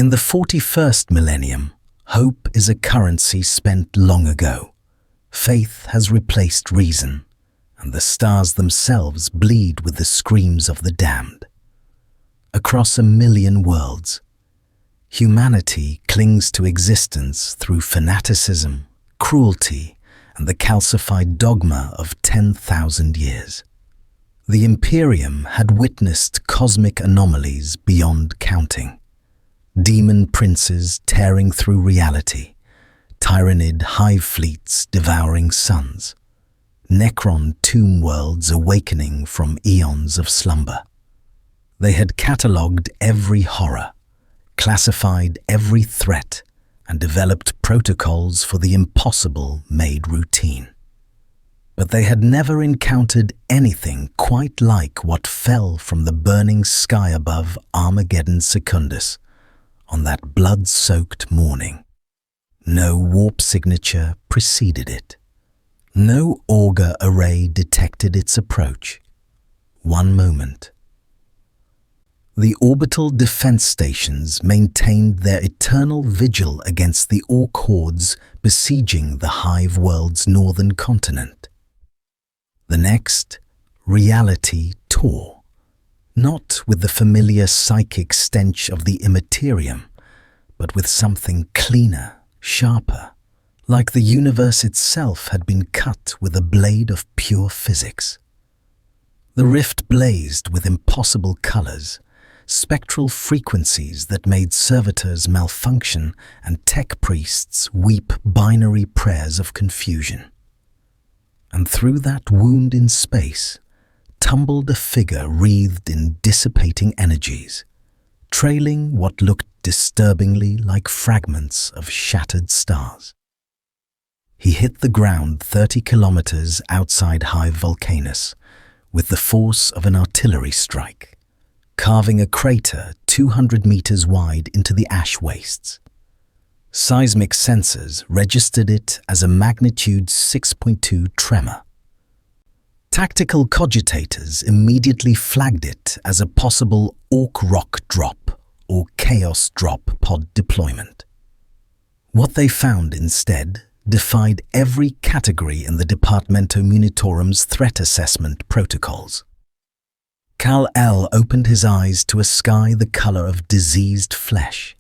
In the 41st millennium, hope is a currency spent long ago. Faith has replaced reason, and the stars themselves bleed with the screams of the damned. Across 1,000,000 worlds, humanity clings to existence through fanaticism, cruelty, and the calcified dogma of 10,000 years. The Imperium had witnessed cosmic anomalies beyond counting. Demon princes tearing through reality, tyrannid hive fleets devouring suns, Necron tomb worlds awakening from eons of slumber. They had catalogued every horror, classified every threat, and developed protocols for the impossible made routine. But they had never encountered anything quite like what fell from the burning sky above Armageddon Secundus on that blood-soaked morning. No warp signature preceded it. No auger array detected its approach. One moment. The orbital defense stations maintained their eternal vigil against the orc hordes besieging the hive world's northern continent. The next, reality tore, not with the familiar psychic stench of the immaterium, but with something cleaner, sharper, like the universe itself had been cut with a blade of pure physics. The rift blazed with impossible colors, spectral frequencies that made servitors malfunction and tech priests weep binary prayers of confusion. And through that wound in space tumbled a figure wreathed in dissipating energies, trailing what looked disturbingly like fragments of shattered stars. He hit the ground 30 kilometers outside Hive Volcanus with the force of an artillery strike, carving a crater 200 meters wide into the ash wastes. Seismic sensors registered it as a magnitude 6.2 tremor. Tactical cogitators immediately flagged it as a possible orc rock drop or chaos drop pod deployment. What they found instead defied every category in the Departamento Munitorum's threat assessment protocols. Kal-El opened his eyes to a sky the color of diseased flesh.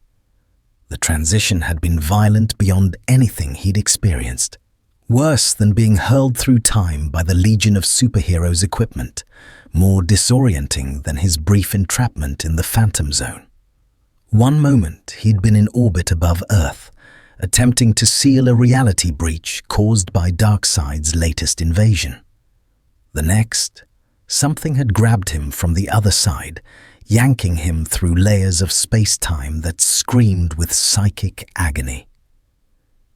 The transition had been violent beyond anything he'd experienced, worse than being hurled through time by the legion of superheroes' equipment, more disorienting than his brief entrapment in the Phantom Zone. One moment he'd been in orbit above Earth, attempting to seal a reality breach caused by Darkseid's latest invasion. The next, something had grabbed him from the other side, yanking him through layers of space-time that screamed with psychic agony.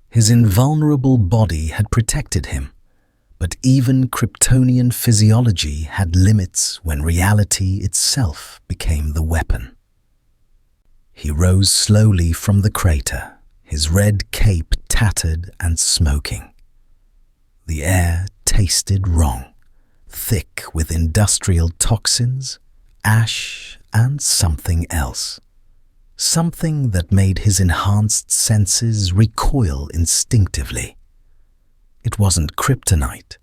His invulnerable body had protected him, but even Kryptonian physiology had limits when reality itself became the weapon. He rose slowly from the crater, his red cape tattered and smoking. The air tasted wrong, thick with industrial toxins, ash, and something else. Something that made his enhanced senses recoil instinctively. It wasn't kryptonite.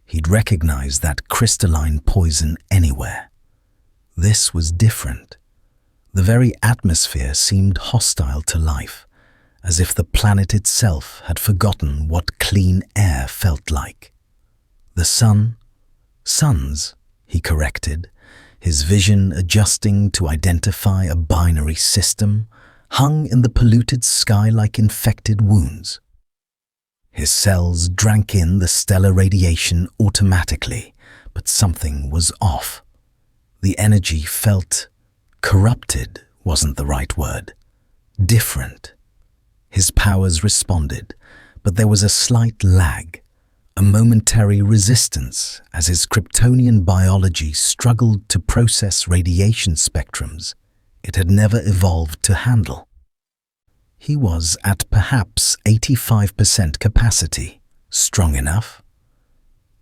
He'd recognize that crystalline poison anywhere. This was different. The very atmosphere seemed hostile to life, as if the planet itself had forgotten what clean air felt like. The suns, he corrected, his vision adjusting to identify a binary system, hung in the polluted sky like infected wounds. His cells drank in the stellar radiation automatically, but something was off. The energy felt corrupted wasn't the right word. Different. His powers responded, but there was a slight lag, a momentary resistance as his Kryptonian biology struggled to process radiation spectrums it had never evolved to handle. He was at perhaps 85% capacity. Strong enough?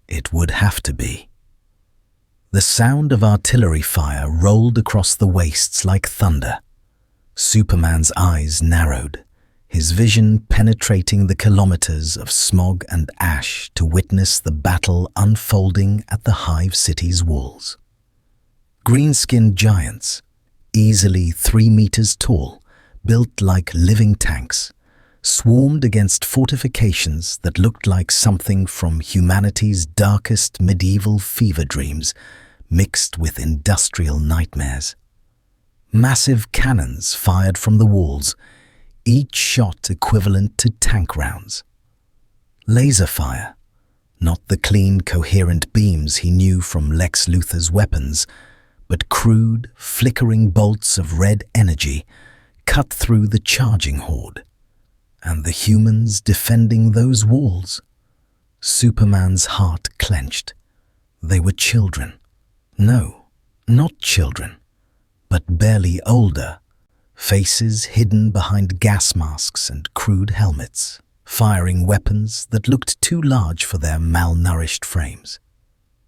It would have to be. The sound of artillery fire rolled across the wastes like thunder. Superman's eyes narrowed, his vision penetrating the kilometers of smog and ash to witness the battle unfolding at the Hive City's walls. Green-skinned giants, easily 3 meters tall, built like living tanks, swarmed against fortifications that looked like something from humanity's darkest medieval fever dreams mixed with industrial nightmares. Massive cannons fired from the walls, each shot equivalent to tank rounds. Laser fire, not the clean, coherent beams he knew from Lex Luthor's weapons, but crude, flickering bolts of red energy cut through the charging horde. And the humans defending those walls? Superman's heart clenched. They were children. No, not children, but barely older, faces hidden behind gas masks and crude helmets, firing weapons that looked too large for their malnourished frames.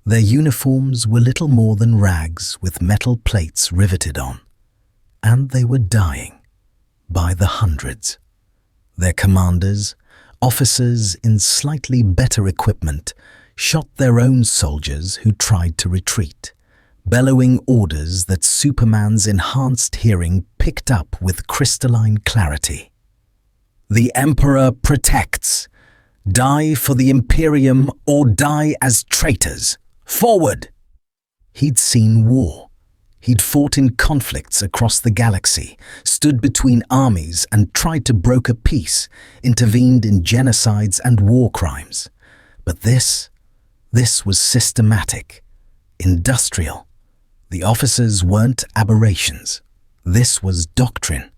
Their uniforms were little more than rags with metal plates riveted on, and they were dying by the hundreds. Their commanders, officers in slightly better equipment, shot their own soldiers who tried to retreat, bellowing orders that Superman's enhanced hearing picked up with crystalline clarity. The Emperor protects. Die for the Imperium or die as traitors. Forward! He'd seen war. He'd fought in conflicts across the galaxy, stood between armies and tried to broker peace, intervened in genocides and war crimes. But this was systematic, industrial. The officers weren't aberrations. This was doctrine.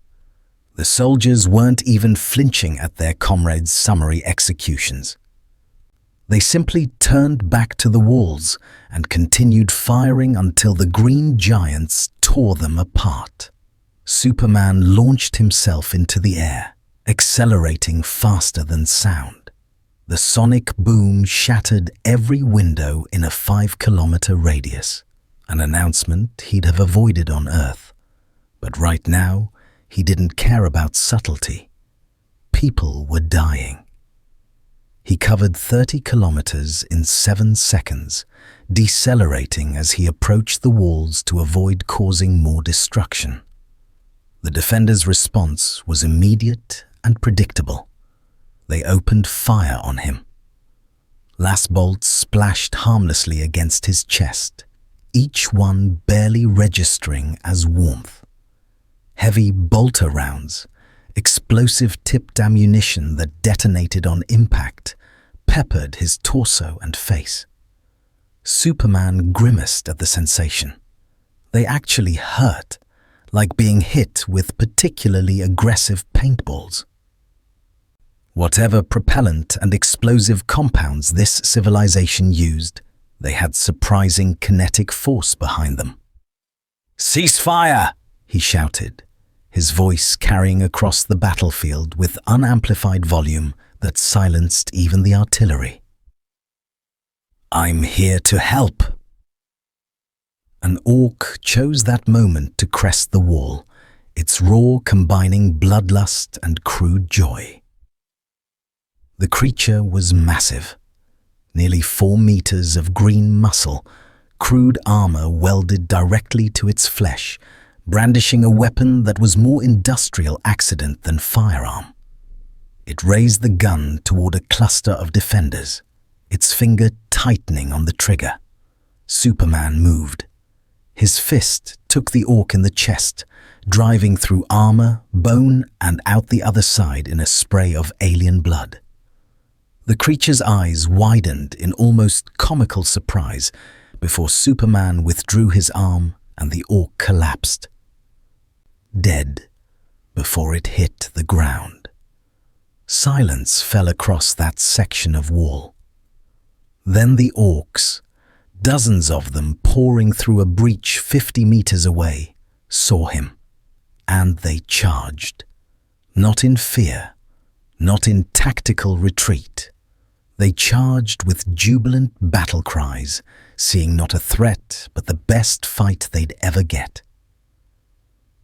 The soldiers weren't even flinching at their comrades' summary executions. They simply turned back to the walls and continued firing until the green giants tore them apart. Superman launched himself into the air, accelerating faster than sound. The sonic boom shattered every window in a 5-kilometer radius, an announcement he'd have avoided on Earth. But right now, he didn't care about subtlety. People were dying. He covered 30 kilometers in 7 seconds, decelerating as he approached the walls to avoid causing more destruction. The defenders' response was immediate and predictable. They opened fire on him. Last bolts splashed harmlessly against his chest, each one barely registering as warmth. Heavy bolter rounds, explosive-tipped ammunition that detonated on impact, peppered his torso and face. Superman grimaced at the sensation. They actually hurt, like being hit with particularly aggressive paintballs. Whatever propellant and explosive compounds this civilization used, they had surprising kinetic force behind them. "Cease fire!" he shouted, his voice carrying across the battlefield with unamplified volume that silenced even the artillery. "I'm here to help." An orc chose that moment to crest the wall, its roar combining bloodlust and crude joy. The creature was massive, nearly 4 meters of green muscle, crude armor welded directly to its flesh, brandishing a weapon that was more industrial accident than firearm. It raised the gun toward a cluster of defenders, its finger tightening on the trigger. Superman moved. His fist took the orc in the chest, driving through armor, bone, and out the other side in a spray of alien blood. The creature's eyes widened in almost comical surprise before Superman withdrew his arm and the orc collapsed. Dead before it hit the ground. Silence fell across that section of wall. Then the orcs, dozens of them pouring through a breach 50 meters away, saw him, and they charged. Not in fear, not in tactical retreat. They charged with jubilant battle cries, seeing not a threat but the best fight they'd ever get.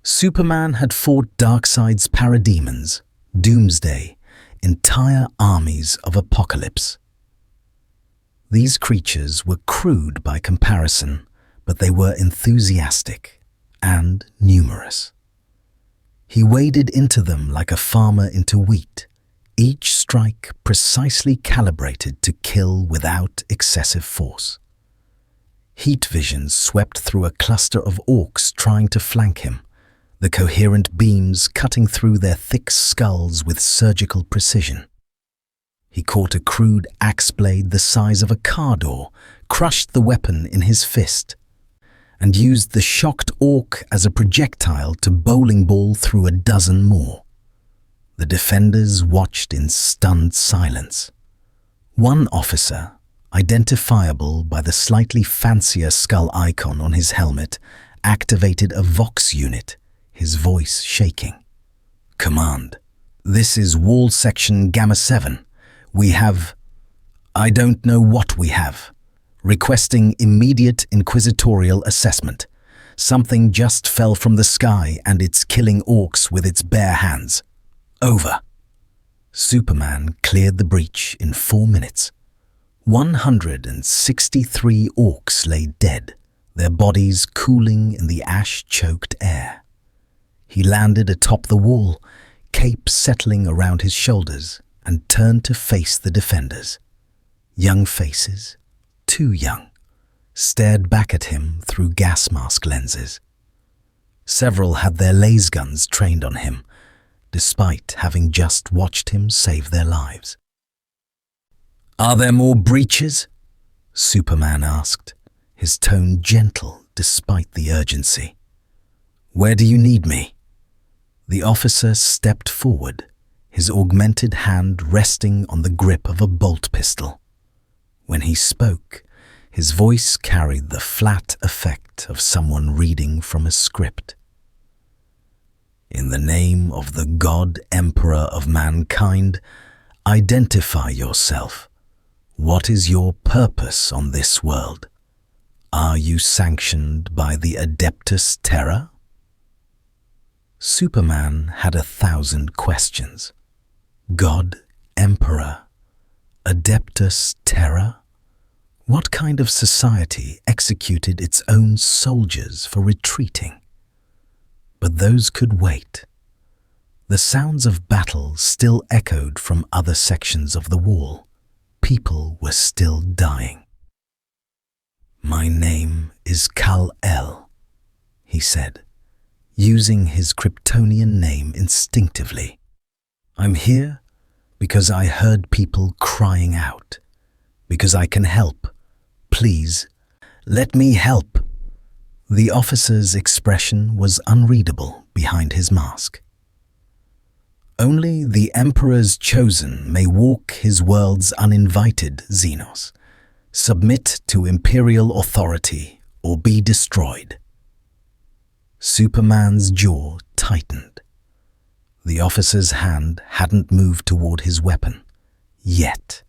Superman had fought Darkseid's parademons, Doomsday, entire armies of Apocalypse. These creatures were crude by comparison, but they were enthusiastic and numerous. He waded into them like a farmer into wheat, each strike precisely calibrated to kill without excessive force. Heat visions swept through a cluster of orcs trying to flank him, the coherent beams cutting through their thick skulls with surgical precision. He caught a crude axe blade the size of a car door, crushed the weapon in his fist, and used the shocked orc as a projectile to bowling ball through a dozen more. The defenders watched in stunned silence. One officer, identifiable by the slightly fancier skull icon on his helmet, activated a Vox unit, his voice shaking. "Command, this is Wall Section Gamma 7. We have... I don't know what we have. Requesting immediate inquisitorial assessment. Something just fell from the sky and it's killing orcs with its bare hands. Over." Superman cleared the breach in 4 minutes. 163 orcs lay dead, their bodies cooling in the ash-choked air. He landed atop the wall, cape settling around his shoulders, and turned to face the defenders. Young faces, too young, stared back at him through gas mask lenses. Several had their laser guns trained on him, despite having just watched him save their lives. "Are there more breaches?" Superman asked, his tone gentle despite the urgency. "Where do you need me?" The officer stepped forward, his augmented hand resting on the grip of a bolt pistol. When he spoke, his voice carried the flat effect of someone reading from a script. "In the name of the God Emperor of mankind, identify yourself. What is your purpose on this world? Are you sanctioned by the Adeptus Terra?" Superman had 1,000 questions. God, Emperor, Adeptus Terra? What kind of society executed its own soldiers for retreating? But those could wait. The sounds of battle still echoed from other sections of the wall. People were still dying. "My name is Kal-El," he said, using his Kryptonian name instinctively. "I'm here because I heard people crying out, because I can help. Please, let me help." The officer's expression was unreadable behind his mask. "Only the Emperor's chosen may walk his worlds uninvited, Xenos. Submit to Imperial authority or be destroyed." Superman's jaw tightened. The officer's hand hadn't moved toward his weapon. Yet,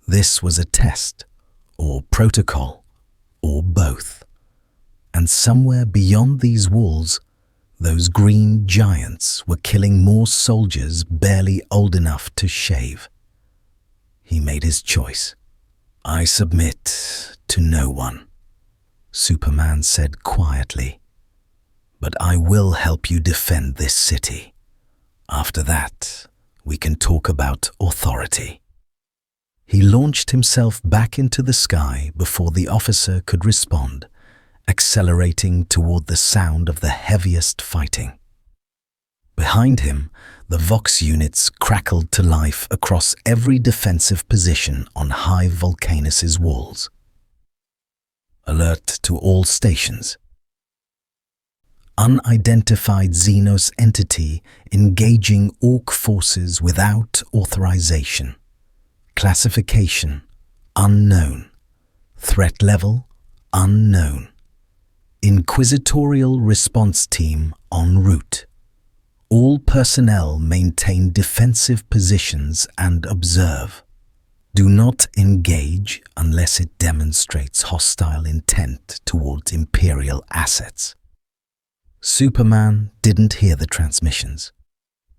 this was a test, or protocol, or both. And somewhere beyond these walls, those green giants were killing more soldiers barely old enough to shave. He made his choice. "I submit to no one," Superman said quietly. "But I will help you defend this city. After that, we can talk about authority." He launched himself back into the sky before the officer could respond, accelerating toward the sound of the heaviest fighting. Behind him, the Vox units crackled to life across every defensive position on High Volcanus's walls. "Alert to all stations. Unidentified Xenos entity engaging Orc forces without authorization. Classification, unknown. Threat level, unknown. Inquisitorial response team en route. All personnel maintain defensive positions and observe. Do not engage unless it demonstrates hostile intent towards Imperial assets." Superman didn't hear the transmissions.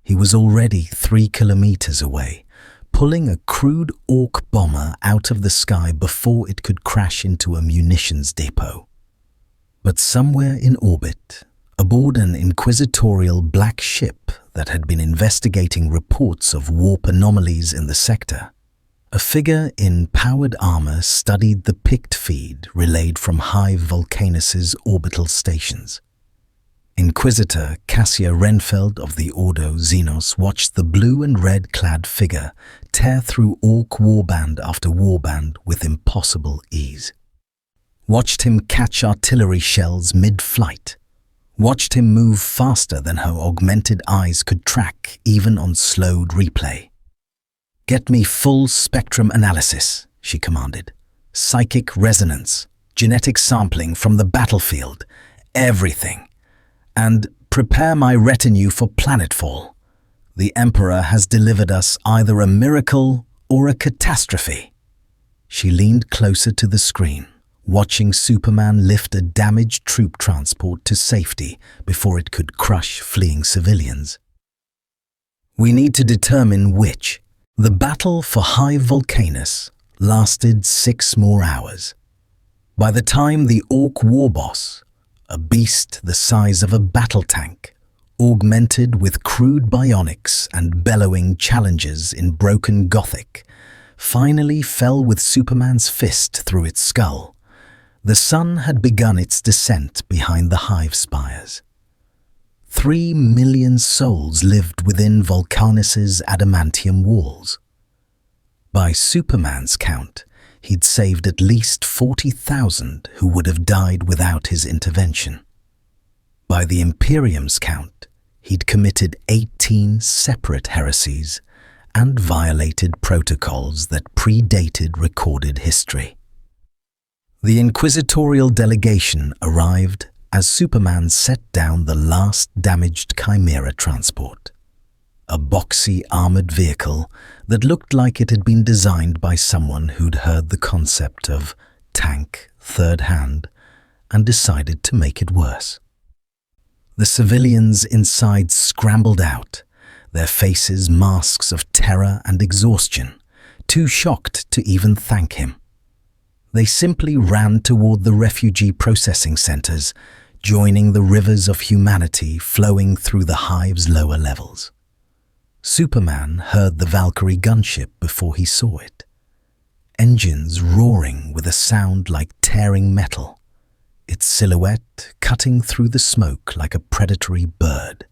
He was already 3 kilometers away, pulling a crude Orc bomber out of the sky before it could crash into a munitions depot. But somewhere in orbit, aboard an inquisitorial black ship that had been investigating reports of warp anomalies in the sector, a figure in powered armor studied the pict feed relayed from Hive Volcanus's orbital stations. Inquisitor Cadia Renfeld of the Ordo Xenos watched the blue and red-clad figure tear through Orc warband after warband with impossible ease. Watched him catch artillery shells mid-flight. Watched him move faster than her augmented eyes could track even on slowed replay. "Get me full spectrum analysis," she commanded. "Psychic resonance, genetic sampling from the battlefield, everything. And prepare my retinue for planetfall. The Emperor has delivered us either a miracle or a catastrophe." She leaned closer to the screen, watching Superman lift a damaged troop transport to safety before it could crush fleeing civilians. "We need to determine which." The battle for Hive Volcanus lasted 6 more hours. By the time the Orc war boss, a beast the size of a battle tank, augmented with crude bionics and bellowing challenges in broken Gothic, finally fell with Superman's fist through its skull, the sun had begun its descent behind the Hive spires. 3 million souls lived within Volcanus's adamantium walls. By Superman's count, he'd saved at least 40,000 who would have died without his intervention. By the Imperium's count, he'd committed 18 separate heresies and violated protocols that predated recorded history. The inquisitorial delegation arrived as Superman set down the last damaged Chimera transport, a boxy armored vehicle that looked like it had been designed by someone who'd heard the concept of tank third hand and decided to make it worse. The civilians inside scrambled out, their faces masks of terror and exhaustion, too shocked to even thank him. They simply ran toward the refugee processing centers, joining the rivers of humanity flowing through the Hive's lower levels. Superman heard the Valkyrie gunship before he saw it. Engines roaring with a sound like tearing metal, its silhouette cutting through the smoke like a predatory bird.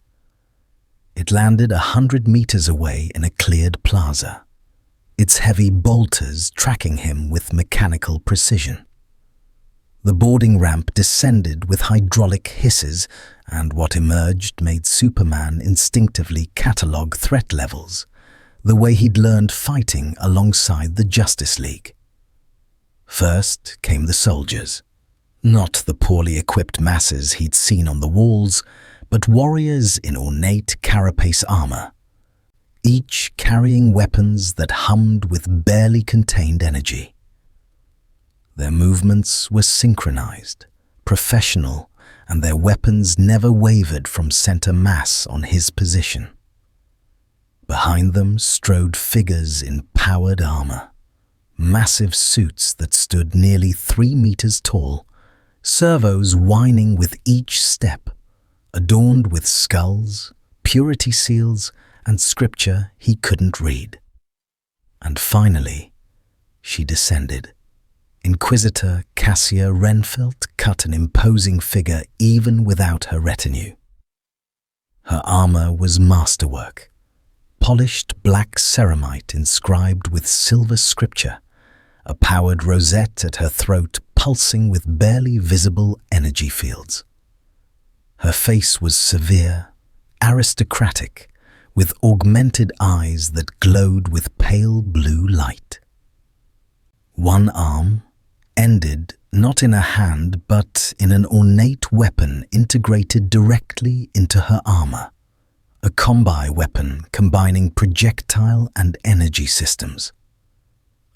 It landed 100 meters away in a cleared plaza, its heavy bolters tracking him with mechanical precision. The boarding ramp descended with hydraulic hisses, and what emerged made Superman instinctively catalogue threat levels, the way he'd learned fighting alongside the Justice League. First came the soldiers, not the poorly equipped masses he'd seen on the walls, but warriors in ornate carapace armor, each carrying weapons that hummed with barely contained energy. Their movements were synchronized, professional, and their weapons never wavered from center mass on his position. Behind them strode figures in powered armor, massive suits that stood nearly 3 meters tall, servos whining with each step, adorned with skulls, purity seals, and scripture he couldn't read. And finally, she descended. Inquisitor Cadia Renfeld cut an imposing figure even without her retinue. Her armor was masterwork, polished black ceramite inscribed with silver scripture, a powered rosette at her throat pulsing with barely visible energy fields. Her face was severe, aristocratic, with augmented eyes that glowed with pale blue light. One arm ended not in a hand but in an ornate weapon integrated directly into her armor, a combi weapon combining projectile and energy systems.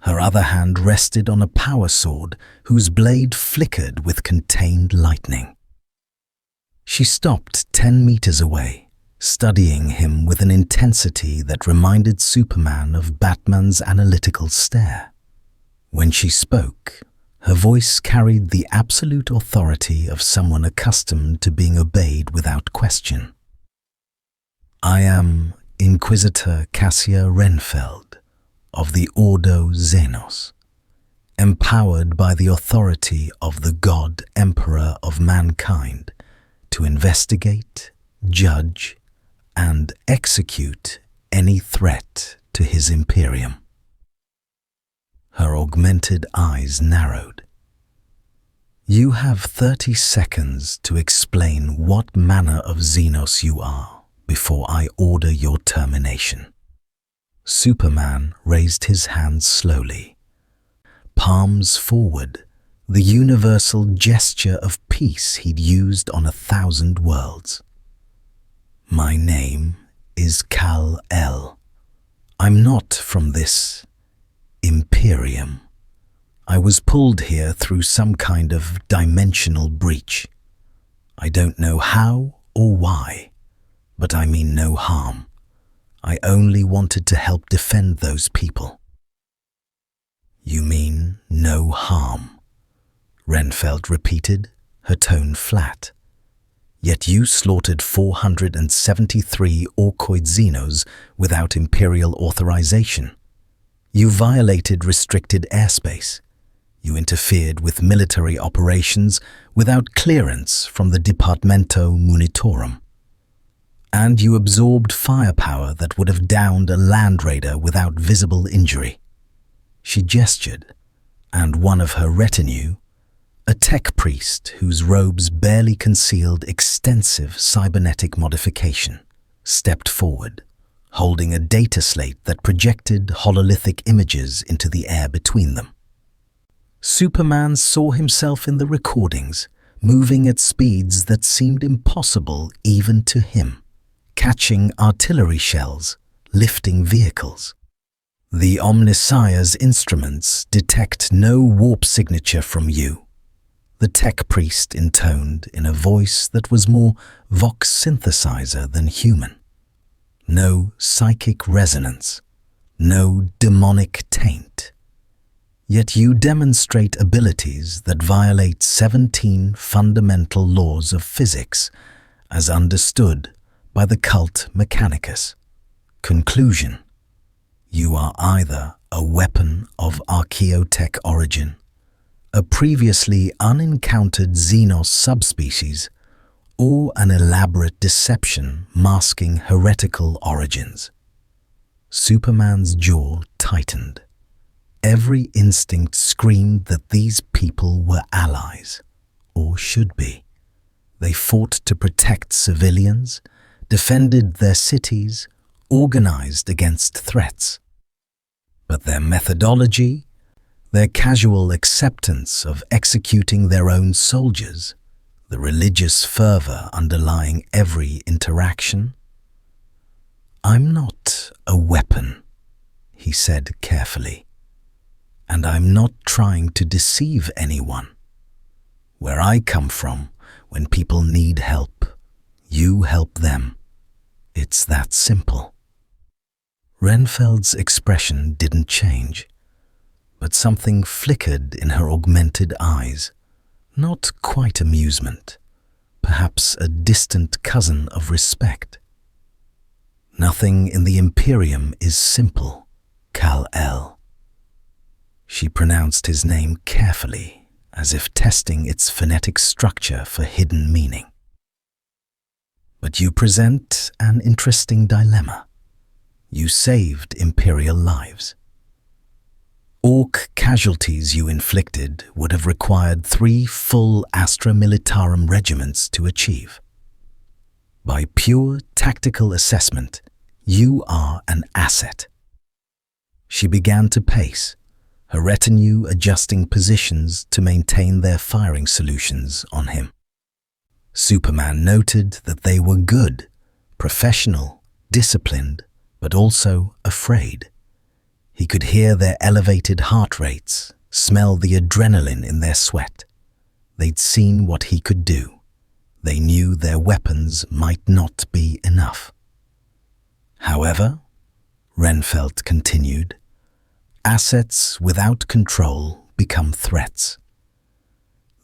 Her other hand rested on a power sword whose blade flickered with contained lightning. She stopped 10 meters away, studying him with an intensity that reminded Superman of Batman's analytical stare. When she spoke, her voice carried the absolute authority of someone accustomed to being obeyed without question. "I am Inquisitor Cadia Renfeld of the Ordo Xenos, empowered by the authority of the God Emperor of mankind to investigate, judge, and execute any threat to his Imperium." Her augmented eyes narrowed. "You have 30 seconds to explain what manner of Xenos you are before I order your termination." Superman raised his hands slowly, palms forward, the universal gesture of peace he'd used on 1,000 worlds. "My name is Kal-El. I'm not from this Imperium. I was pulled here through some kind of dimensional breach. I don't know how or why, but I mean no harm. I only wanted to help defend those people." "You mean no harm?" Renfeld repeated, her tone flat. "Yet you slaughtered 473 Orkoid Xenos without Imperial authorization. You violated restricted airspace. You interfered with military operations without clearance from the Departamento Munitorum. And you absorbed firepower that would have downed a land raider without visible injury." She gestured, and one of her retinue, a tech priest whose robes barely concealed extensive cybernetic modification, stepped forward, holding a data slate that projected hololithic images into the air between them. Superman saw himself in the recordings, moving at speeds that seemed impossible even to him, catching artillery shells, lifting vehicles. "The Omnissiah's instruments detect no warp signature from you," the tech priest intoned in a voice that was more vox synthesizer than human. "No psychic resonance, no demonic taint. Yet you demonstrate abilities that violate 17 fundamental laws of physics as understood by the cult Mechanicus. Conclusion: you are either a weapon of archaeotech origin, a previously unencountered Xenos subspecies, or an elaborate deception masking heretical origins." Superman's jaw tightened. Every instinct screamed that these people were allies, or should be. They fought to protect civilians, defended their cities, organized against threats. But their methodology, their casual acceptance of executing their own soldiers, the religious fervor underlying every interaction. "I'm not a weapon," he said carefully, "and I'm not trying to deceive anyone. Where I come from, when people need help, you help them. It's that simple." Renfeld's expression didn't change, but something flickered in her augmented eyes. Not quite amusement, perhaps a distant cousin of respect. "Nothing in the Imperium is simple, Kal-El." She pronounced his name carefully, as if testing its phonetic structure for hidden meaning. "But you present an interesting dilemma. You saved Imperial lives. Orc casualties you inflicted would have required 3 full Astra Militarum regiments to achieve. By pure tactical assessment, you are an asset." She began to pace, her retinue adjusting positions to maintain their firing solutions on him. Superman noted that they were good, professional, disciplined, but also afraid. He could hear their elevated heart rates, smell the adrenaline in their sweat. They'd seen what he could do. They knew their weapons might not be enough. However, Renfeld continued, assets without control become threats.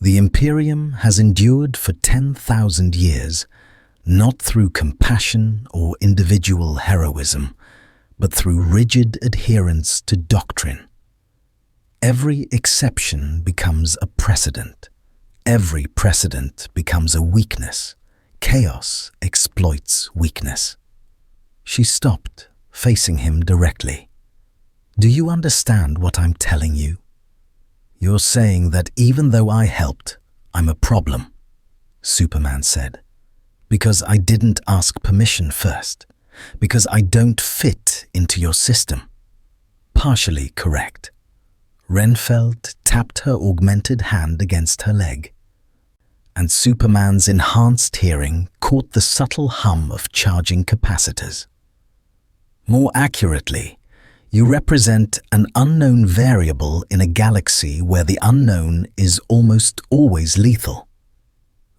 The Imperium has endured for 10,000 years, not through compassion or individual heroism, but through rigid adherence to doctrine. Every exception becomes a precedent. Every precedent becomes a weakness. Chaos exploits weakness. She stopped, facing him directly. Do you understand what I'm telling you? You're saying that even though I helped, I'm a problem, Superman said. Because I didn't ask permission first. Because I don't fit into your system. Partially correct. Renfeld tapped her augmented hand against her leg, and Superman's enhanced hearing caught the subtle hum of charging capacitors. More accurately, you represent an unknown variable in a galaxy where the unknown is almost always lethal.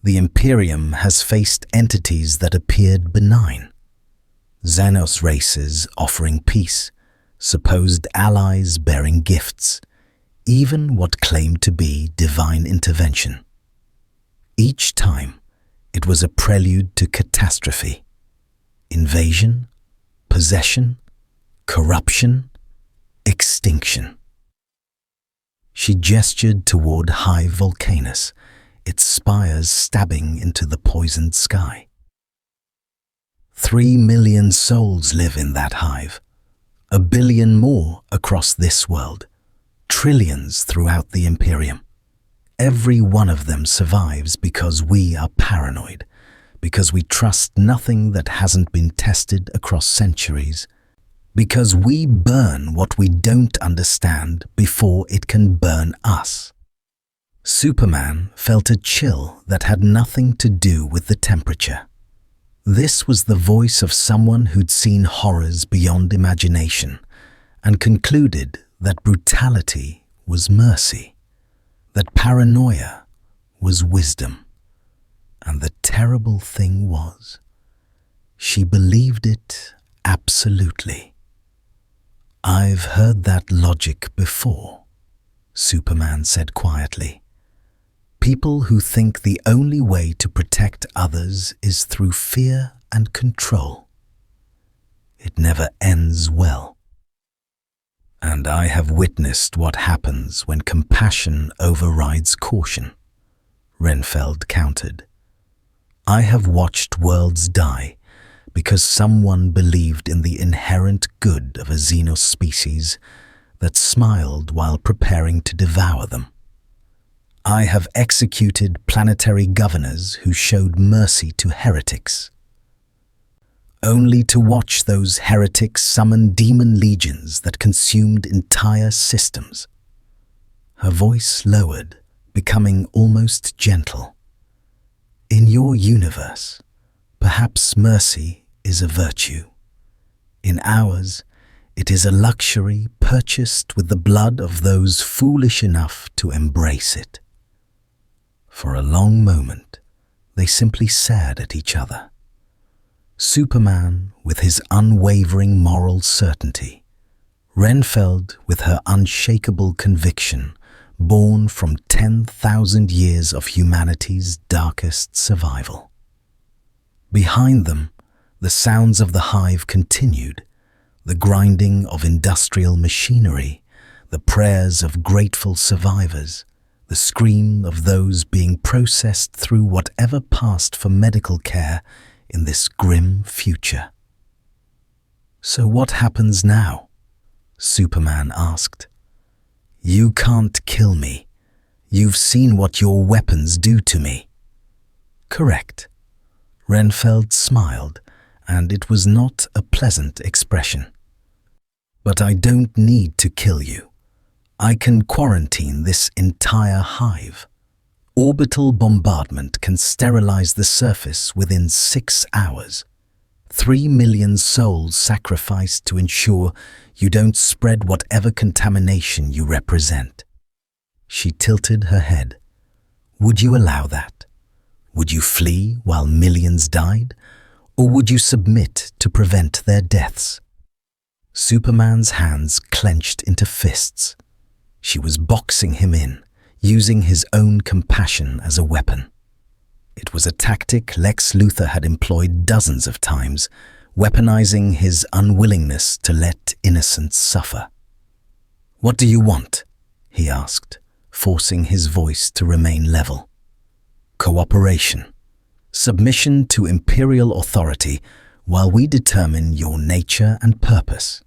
The Imperium has faced entities that appeared benign. Xenos races offering peace, supposed allies bearing gifts, even what claimed to be divine intervention. Each time, it was a prelude to catastrophe. Invasion, possession, corruption, extinction. She gestured toward High Volcanus, its spires stabbing into the poisoned sky. 3 million souls live in that hive, 1 billion more across this world, trillions throughout the Imperium. Every one of them survives because we are paranoid, because we trust nothing that hasn't been tested across centuries, because we burn what we don't understand before it can burn us. Superman felt a chill that had nothing to do with the temperature. This was the voice of someone who'd seen horrors beyond imagination and concluded that brutality was mercy, that paranoia was wisdom. And the terrible thing was, she believed it absolutely. I've heard that logic before, Superman said quietly. People who think the only way to protect others is through fear and control. It never ends well. And I have witnessed what happens when compassion overrides caution, Renfeld countered. I have watched worlds die because someone believed in the inherent good of a Xenos species that smiled while preparing to devour them. I have executed planetary governors who showed mercy to heretics, only to watch those heretics summon demon legions that consumed entire systems. Her voice lowered, becoming almost gentle. In your universe, perhaps mercy is a virtue. In ours, it is a luxury purchased with the blood of those foolish enough to embrace it. For a long moment, they simply stared at each other. Superman with his unwavering moral certainty, Renfeld with her unshakable conviction born from 10,000 years of humanity's darkest survival. Behind them, the sounds of the hive continued, the grinding of industrial machinery, the prayers of grateful survivors, the scream of those being processed through whatever passed for medical care in this grim future. So what happens now? Superman asked. You can't kill me. You've seen what your weapons do to me. Correct. Renfeld smiled, and it was not a pleasant expression. But I don't need to kill you. I can quarantine this entire hive. Orbital bombardment can sterilize the surface within 6 hours. 3 million souls sacrificed to ensure you don't spread whatever contamination you represent. She tilted her head. Would you allow that? Would you flee while millions died, or would you submit to prevent their deaths? Superman's hands clenched into fists. She was boxing him in, using his own compassion as a weapon. It was a tactic Lex Luthor had employed dozens of times, weaponizing his unwillingness to let innocents suffer. "What do you want?" he asked, forcing his voice to remain level. "Cooperation. Submission to imperial authority while we determine your nature and purpose.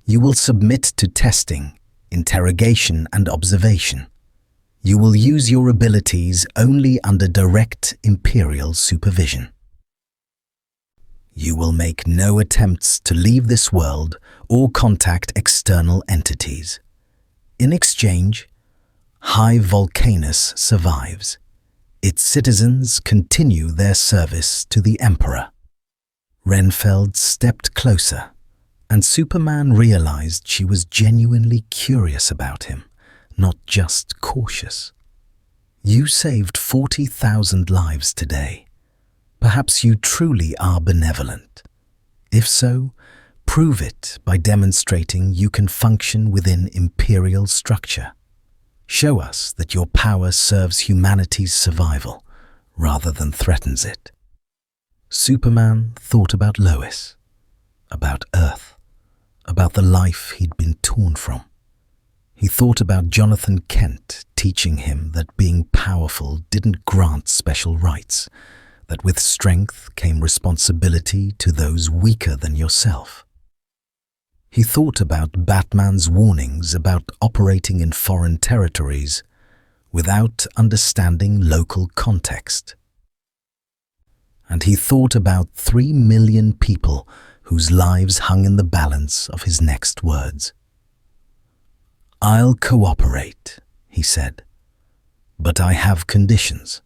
You will submit to testing, interrogation, and observation. You will use your abilities only under direct imperial supervision. You will make no attempts to leave this world or contact external entities. In exchange, High Volcanus survives. Its citizens continue their service to the Emperor." Renfeld stepped closer, and Superman realized she was genuinely curious about him, not just cautious. "You saved 40,000 lives today. Perhaps you truly are benevolent. If so, prove it by demonstrating you can function within imperial structure. Show us that your power serves humanity's survival rather than threatens it." Superman thought about Lois, about Earth, about the life he'd been torn from. He thought about Jonathan Kent teaching him that being powerful didn't grant special rights, that with strength came responsibility to those weaker than yourself. He thought about Batman's warnings about operating in foreign territories without understanding local context. And he thought about 3 million people whose lives hung in the balance of his next words. "I'll cooperate," he said, "but I have conditions.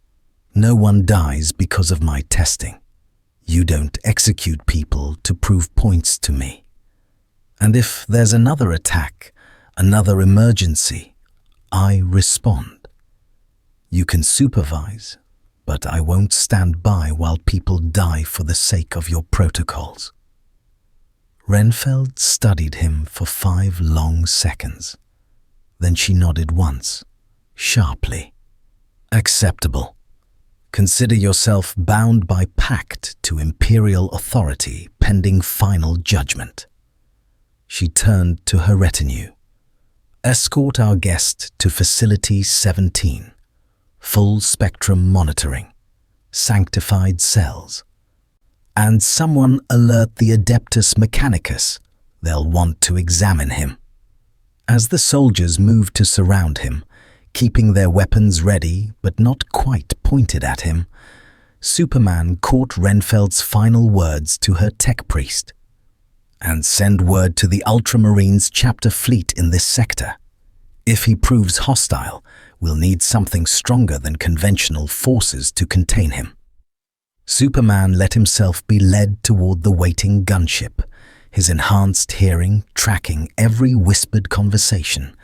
No one dies because of my testing. You don't execute people to prove points to me. And if there's another attack, another emergency, I respond. You can supervise, but I won't stand by while people die for the sake of your protocols." Renfeld studied him for 5 long seconds. Then she nodded once, sharply. "Acceptable. Consider yourself bound by pact to imperial authority pending final judgment." She turned to her retinue. "Escort our guest to Facility 17. Full spectrum monitoring. Sanctified cells. And someone alert the Adeptus Mechanicus. They'll want to examine him." As the soldiers moved to surround him, keeping their weapons ready but not quite pointed at him, Superman caught Renfeld's final words to her tech priest. "And send word to the Ultramarines chapter fleet in this sector. If he proves hostile, we'll need something stronger than conventional forces to contain him." Superman let himself be led toward the waiting gunship, his enhanced hearing tracking every whispered conversation,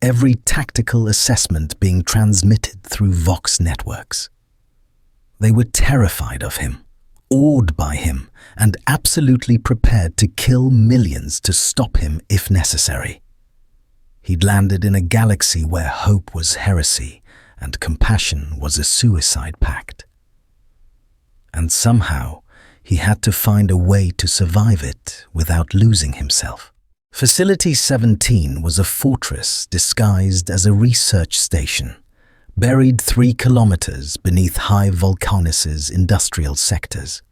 every tactical assessment being transmitted through Vox networks. They were terrified of him, awed by him, and absolutely prepared to kill millions to stop him if necessary. He'd landed in a galaxy where hope was heresy and compassion was a suicide pact. And somehow, he had to find a way to survive it without losing himself. Facility 17 was a fortress disguised as a research station, buried 3 kilometers beneath High Volcanus's industrial sectors.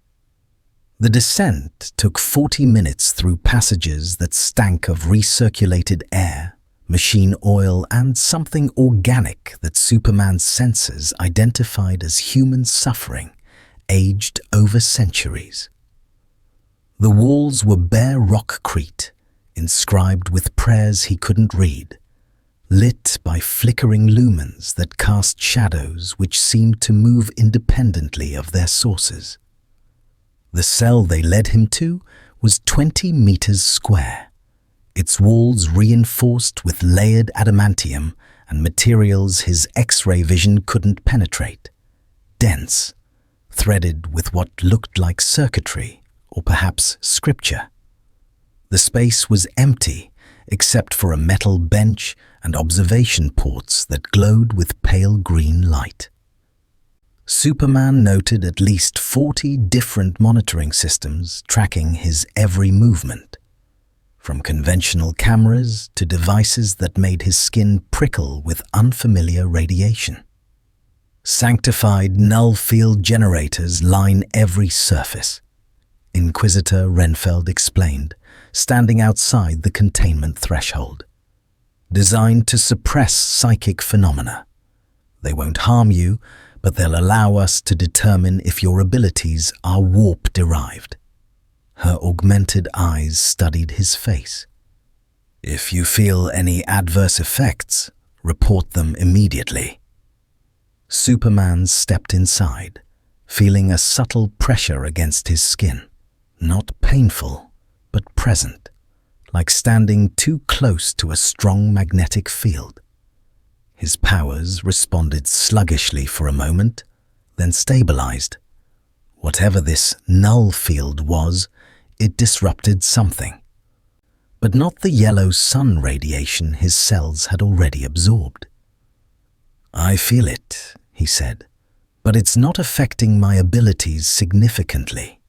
The descent took 40 minutes through passages that stank of recirculated air, machine oil, and something organic that Superman's senses identified as human suffering, aged over centuries. The walls were bare rockcrete, inscribed with prayers he couldn't read, lit by flickering lumens that cast shadows which seemed to move independently of their sources. The cell they led him to was 20 meters square, its walls reinforced with layered adamantium and materials his X-ray vision couldn't penetrate, dense, threaded with what looked like circuitry or perhaps scripture. The space was empty except for a metal bench and observation ports that glowed with pale green light. Superman noted at least 40 different monitoring systems tracking his every movement, from conventional cameras to devices that made his skin prickle with unfamiliar radiation. Sanctified null field generators line every surface, Inquisitor Renfeld explained, standing outside the containment threshold. Designed to suppress psychic phenomena. They won't harm you, but they'll allow us to determine if your abilities are warp-derived. Her augmented eyes studied his face. If you feel any adverse effects, report them immediately. Superman stepped inside, feeling a subtle pressure against his skin. Not painful, but present, like standing too close to a strong magnetic field. His powers responded sluggishly for a moment, then stabilized. Whatever this null field was, it disrupted something. But not the yellow sun radiation his cells had already absorbed. "I feel it," he said, "but it's not affecting my abilities significantly."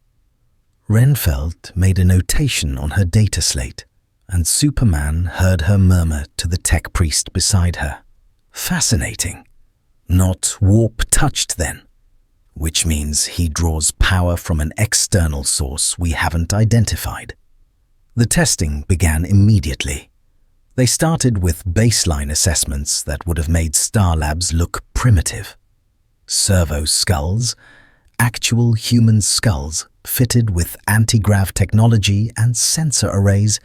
Renfeld made a notation on her data slate, and Superman heard her murmur to the tech priest beside her. "Fascinating. Not warp-touched then, which means he draws power from an external source we haven't identified." The testing began immediately. They started with baseline assessments that would have made Star Labs look primitive. Servo skulls, actual human skulls fitted with anti-grav technology and sensor arrays,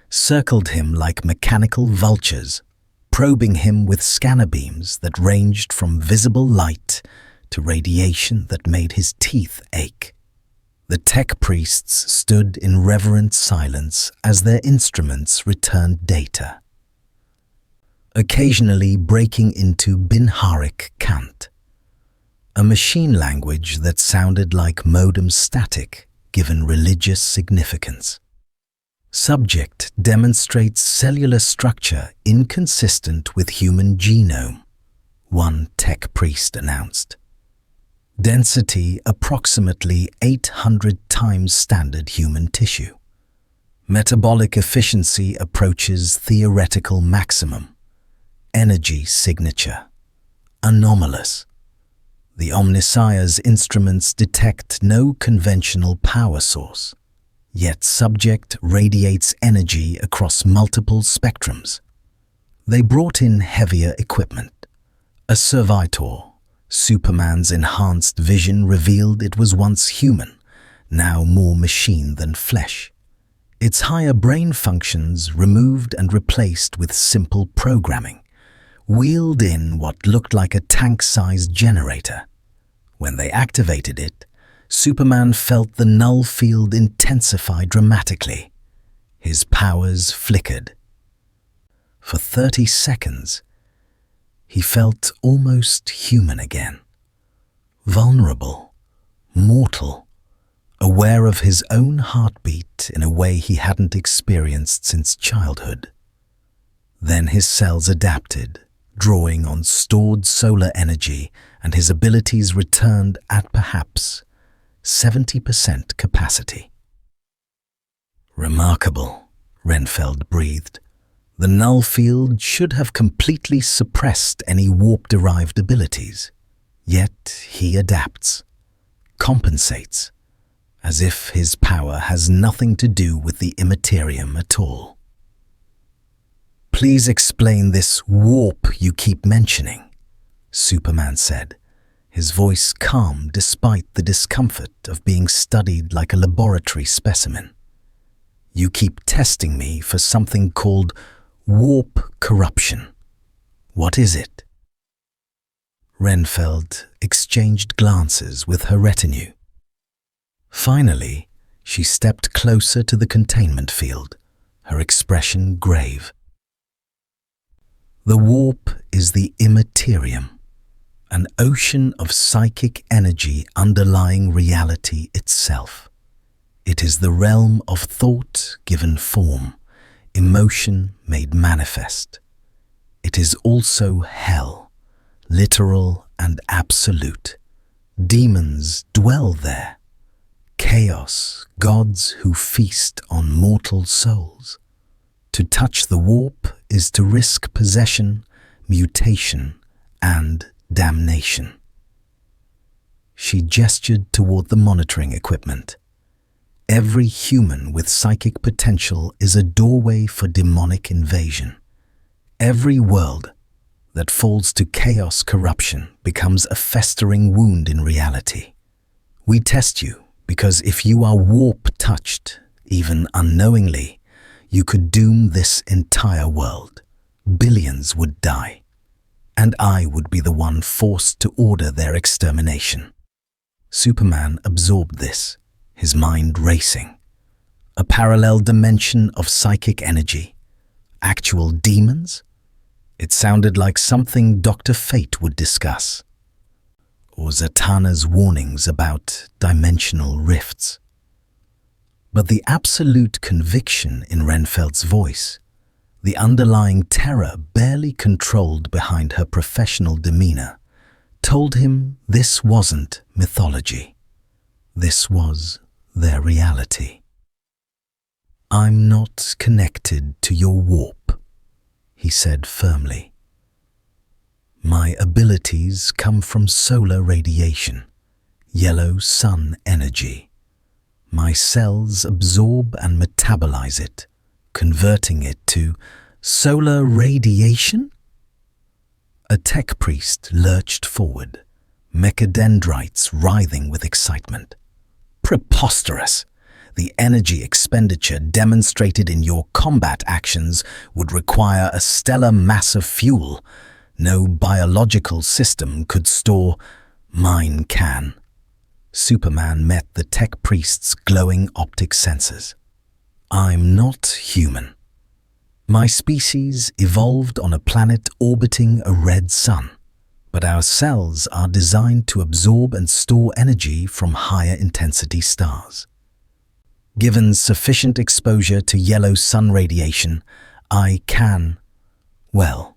circled him like mechanical vultures, probing him with scanner beams that ranged from visible light to radiation that made his teeth ache. The tech priests stood in reverent silence as their instruments returned data, occasionally breaking into Binharik cant, a machine language that sounded like modem static given religious significance. Subject demonstrates cellular structure inconsistent with human genome, one tech priest announced. Density approximately 800 times standard human tissue. Metabolic efficiency approaches theoretical maximum. Energy signature anomalous. The Omnissiah's instruments detect no conventional power source, yet subject radiates energy across multiple spectrums. They brought in heavier equipment. A servitor, Superman's enhanced vision revealed it was once human, now more machine than flesh. Its higher brain functions removed and replaced with simple programming, wheeled in what looked like a tank-sized generator. When they activated it, Superman felt the null field intensify dramatically. His powers flickered. For 30 seconds, he felt almost human again. Vulnerable, mortal, aware of his own heartbeat in a way he hadn't experienced since childhood. Then his cells adapted, drawing on stored solar energy, and his abilities returned at perhaps 70% capacity. "Remarkable," Renfeld breathed. "The null field should have completely suppressed any warp-derived abilities. Yet he adapts, compensates, as if his power has nothing to do with the immaterium at all." "Please explain this warp you keep mentioning," Superman said, his voice calm despite the discomfort of being studied like a laboratory specimen. "You keep testing me for something called warp corruption. What is it?" Renfeld exchanged glances with her retinue. Finally, she stepped closer to the containment field, her expression grave. "The warp is the immaterium, an ocean of psychic energy underlying reality itself. It is the realm of thought given form, emotion made manifest. It is also hell, literal and absolute. Demons dwell there. Chaos, gods who feast on mortal souls. To touch the warp is to risk possession, mutation, and damnation. She gestured toward the monitoring equipment. Every human with psychic potential is a doorway for demonic invasion. Every world that falls to chaos corruption becomes a festering wound in reality. We test you because if you are warp-touched, even unknowingly, you could doom this entire world. Billions would die, and I would be the one forced to order their extermination. Superman absorbed this, his mind racing. A parallel dimension of psychic energy. Actual demons? It sounded like something Dr. Fate would discuss. Or Zatanna's warnings about dimensional rifts. But the absolute conviction in Renfeld's voice, the underlying terror barely controlled behind her professional demeanor, told him this wasn't mythology. This was their reality. "I'm not connected to your warp," he said firmly. "My abilities come from solar radiation, yellow sun energy. My cells absorb and metabolize it, converting it to solar radiation?" A tech priest lurched forward, mechadendrites writhing with excitement. "Preposterous! The energy expenditure demonstrated in your combat actions would require a stellar mass of fuel. No biological system could store. Mine can." Superman met the tech priest's glowing optic sensors. "I'm not human. My species evolved on a planet orbiting a red sun, but our cells are designed to absorb and store energy from higher intensity stars. Given sufficient exposure to yellow sun radiation, I can, well,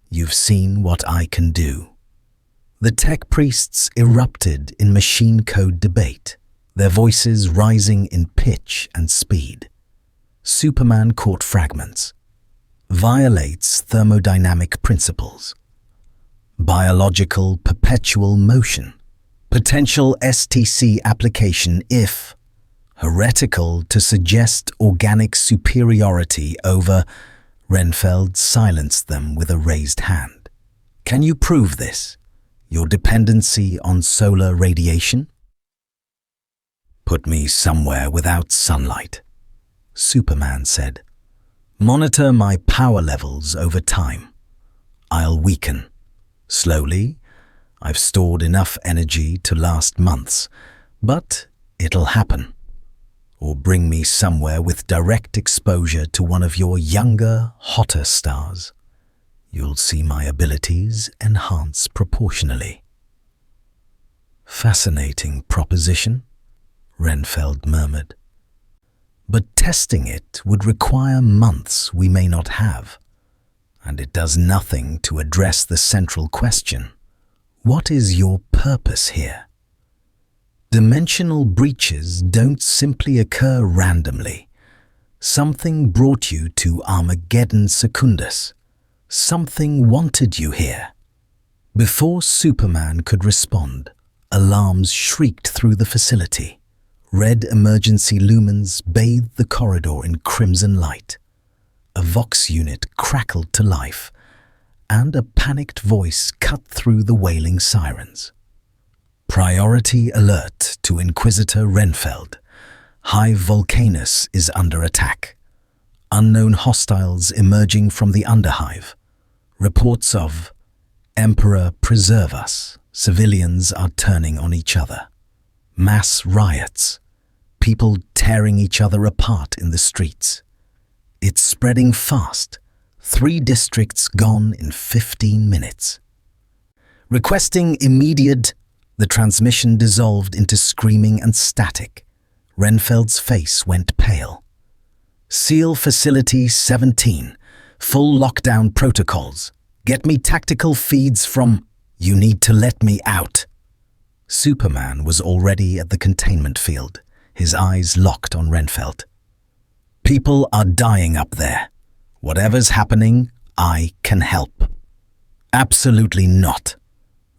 you've seen what I can do." The tech priests erupted in machine code debate, their voices rising in pitch and speed. Superman caught fragments. "Violates thermodynamic principles. Biological perpetual motion. Potential STC application if heretical to suggest organic superiority over." Renfeld silenced them with a raised hand. "Can you prove this? Your dependency on solar radiation?" "Put me somewhere without sunlight," Superman said. "Monitor my power levels over time. I'll weaken. Slowly. I've stored enough energy to last months, but it'll happen. Or bring me somewhere with direct exposure to one of your younger, hotter stars. You'll see my abilities enhance proportionally." "Fascinating proposition," Renfeld murmured. "But testing it would require months we may not have, and it does nothing to address the central question. What is your purpose here? Dimensional breaches don't simply occur randomly. Something brought you to Armageddon Secundus. Something wanted you here." Before Superman could respond, alarms shrieked through the facility. Red emergency lumens bathed the corridor in crimson light. A Vox unit crackled to life, and a panicked voice cut through the wailing sirens. "Priority alert to Inquisitor Renfeld. Hive Volcanus is under attack. Unknown hostiles emerging from the Underhive. Reports of Emperor preserve us. Civilians are turning on each other. Mass riots. People tearing each other apart in the streets. It's spreading fast. 3 districts gone in 15 minutes." Requesting immediate, the transmission dissolved into screaming and static. Renfeld's face went pale. Seal Facility 17. Full lockdown protocols. Get me tactical feeds from... You need to let me out. Superman was already at the containment field, his eyes locked on Renfeld. People are dying up there. Whatever's happening, I can help. Absolutely not.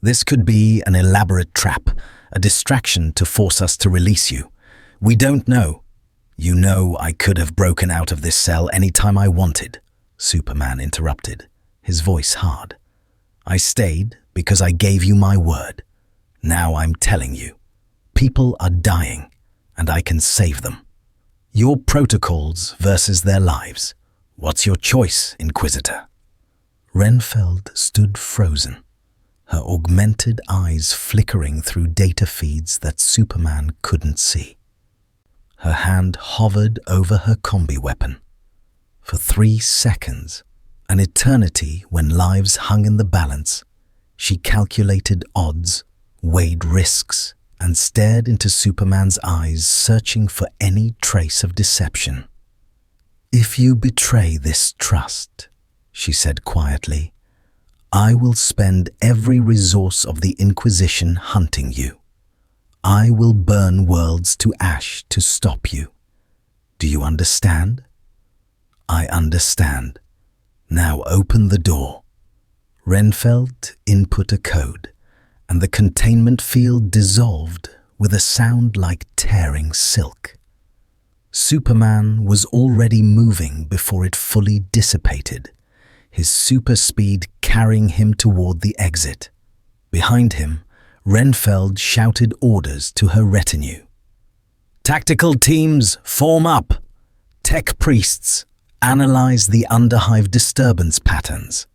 This could be an elaborate trap, a distraction to force us to release you. We don't know. You know I could have broken out of this cell any time I wanted, Superman interrupted, his voice hard. I stayed because I gave you my word. Now I'm telling you. People are dying, and I can save them. Your protocols versus their lives. What's your choice, Inquisitor? Renfeld stood frozen, her augmented eyes flickering through data feeds that Superman couldn't see. Her hand hovered over her combi weapon. For 3 seconds, an eternity when lives hung in the balance, she calculated odds, weighed risks, and stared into Superman's eyes, searching for any trace of deception. If you betray this trust, she said quietly, I will spend every resource of the Inquisition hunting you. I will burn worlds to ash to stop you. Do you understand? I understand. Now open the door. Renfeld input a code, and the containment field dissolved with a sound like tearing silk. Superman was already moving before it fully dissipated, his super speed carrying him toward the exit. Behind him, Renfeld shouted orders to her retinue. Tactical teams, form up. Tech priests, analyze the underhive disturbance patterns.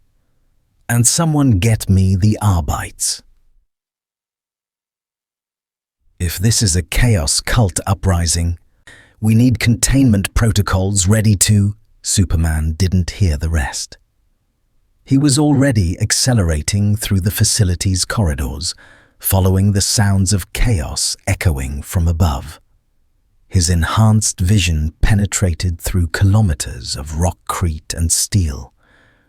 And someone get me the Arbites. If this is a chaos cult uprising, we need containment protocols ready to... Superman didn't hear the rest. He was already accelerating through the facility's corridors, following the sounds of chaos echoing from above. His enhanced vision penetrated through kilometers of rockcrete and steel,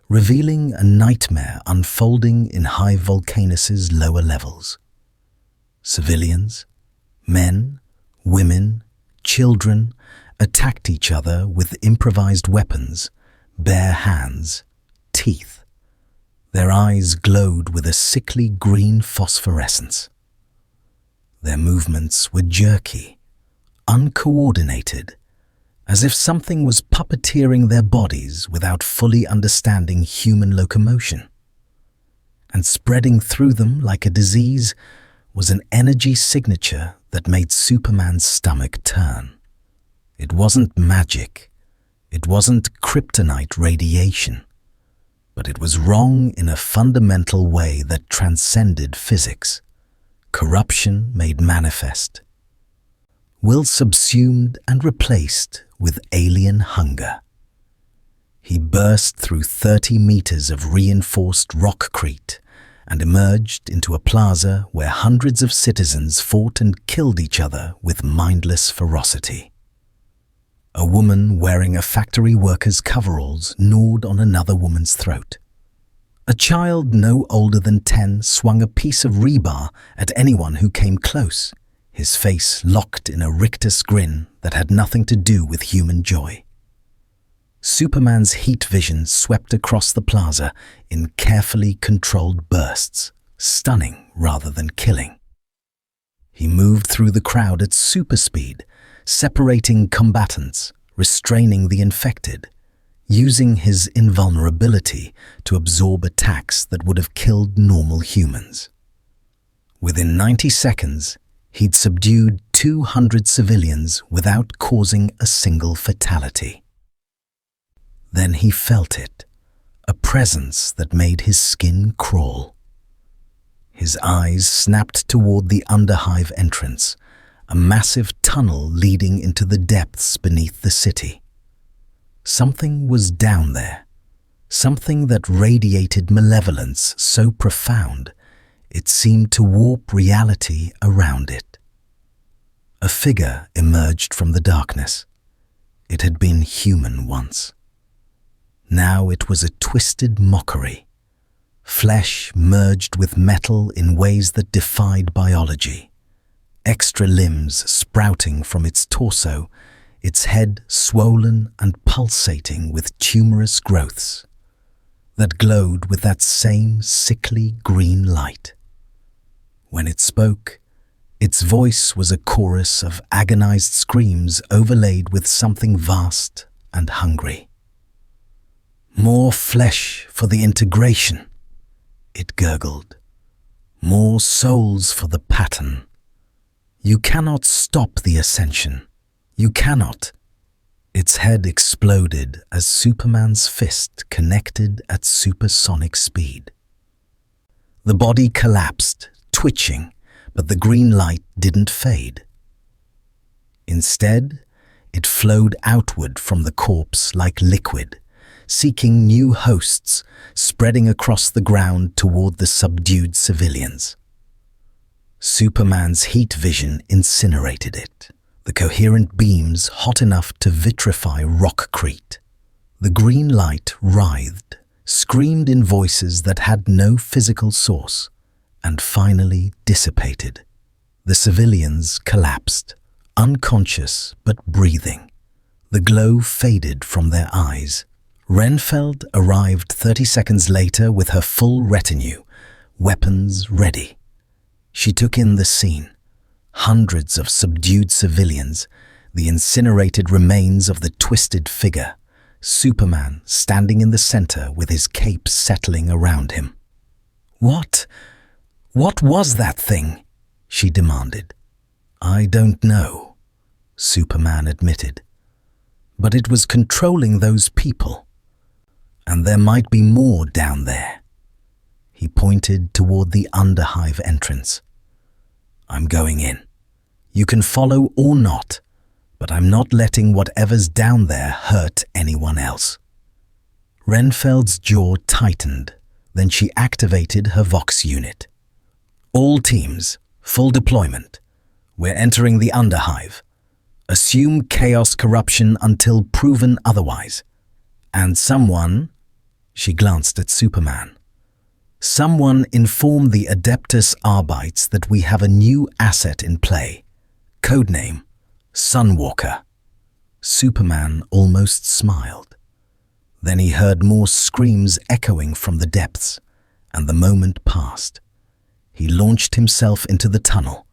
revealing a nightmare unfolding in High Volcanus's lower levels. Civilians, men, women, children attacked each other with improvised weapons, bare hands, teeth. Their eyes glowed with a sickly green phosphorescence. Their movements were jerky, uncoordinated, as if something was puppeteering their bodies without fully understanding human locomotion. And spreading through them like a disease was an energy signature that made Superman's stomach turn. It wasn't magic, it wasn't kryptonite radiation, but it was wrong in a fundamental way that transcended physics. Corruption made manifest. Will subsumed and replaced with alien hunger. He burst through 30 meters of reinforced rockcrete and emerged into a plaza where hundreds of citizens fought and killed each other with mindless ferocity. A woman wearing a factory worker's coveralls gnawed on another woman's throat. A child no older than 10 swung a piece of rebar at anyone who came close, his face locked in a rictus grin that had nothing to do with human joy. Superman's heat vision swept across the plaza in carefully controlled bursts, stunning rather than killing. He moved through the crowd at super speed, separating combatants, restraining the infected, using his invulnerability to absorb attacks that would have killed normal humans. Within 90 seconds, he'd subdued 200 civilians without causing a single fatality. Then he felt it, a presence that made his skin crawl. His eyes snapped toward the underhive entrance, a massive tunnel leading into the depths beneath the city. Something was down there, something that radiated malevolence so profound It seemed to warp reality around it. A figure emerged from the darkness. It had been human once. Now it was a twisted mockery. Flesh merged with metal in ways that defied biology. Extra limbs sprouting from its torso, its head swollen and pulsating with tumorous growths that glowed with that same sickly green light. When it spoke, its voice was a chorus of agonized screams overlaid with something vast and hungry. "More flesh for the integration," it gurgled. "More souls for the pattern. You cannot stop the ascension. You cannot." Its head exploded as Superman's fist connected at supersonic speed. The body collapsed, twitching, but the green light didn't fade. Instead, it flowed outward from the corpse like liquid, seeking new hosts, spreading across the ground toward the subdued civilians. Superman's heat vision incinerated it, the coherent beams hot enough to vitrify rockcrete. The green light writhed, screamed in voices that had no physical source, and finally dissipated. The civilians collapsed, unconscious but breathing. The glow faded from their eyes. Renfeld arrived 30 seconds later with her full retinue, weapons ready. She took in the scene. Hundreds of subdued civilians, the incinerated remains of the twisted figure, Superman standing in the center with his cape settling around him. What was that thing?" she demanded. "I don't know," Superman admitted. "But it was controlling those people. And there might be more down there." He pointed toward the Underhive entrance. "I'm going in. You can follow or not, but I'm not letting whatever's down there hurt anyone else." Renfeld's jaw tightened, then she activated her Vox unit. "All teams, full deployment. We're entering the Underhive. Assume chaos corruption until proven otherwise. And someone," she glanced at Superman, "someone inform the Adeptus Arbites that we have a new asset in play. Codename, Sunwalker." Superman almost smiled. Then he heard more screams echoing from the depths, and the moment passed. He launched himself into the tunnel,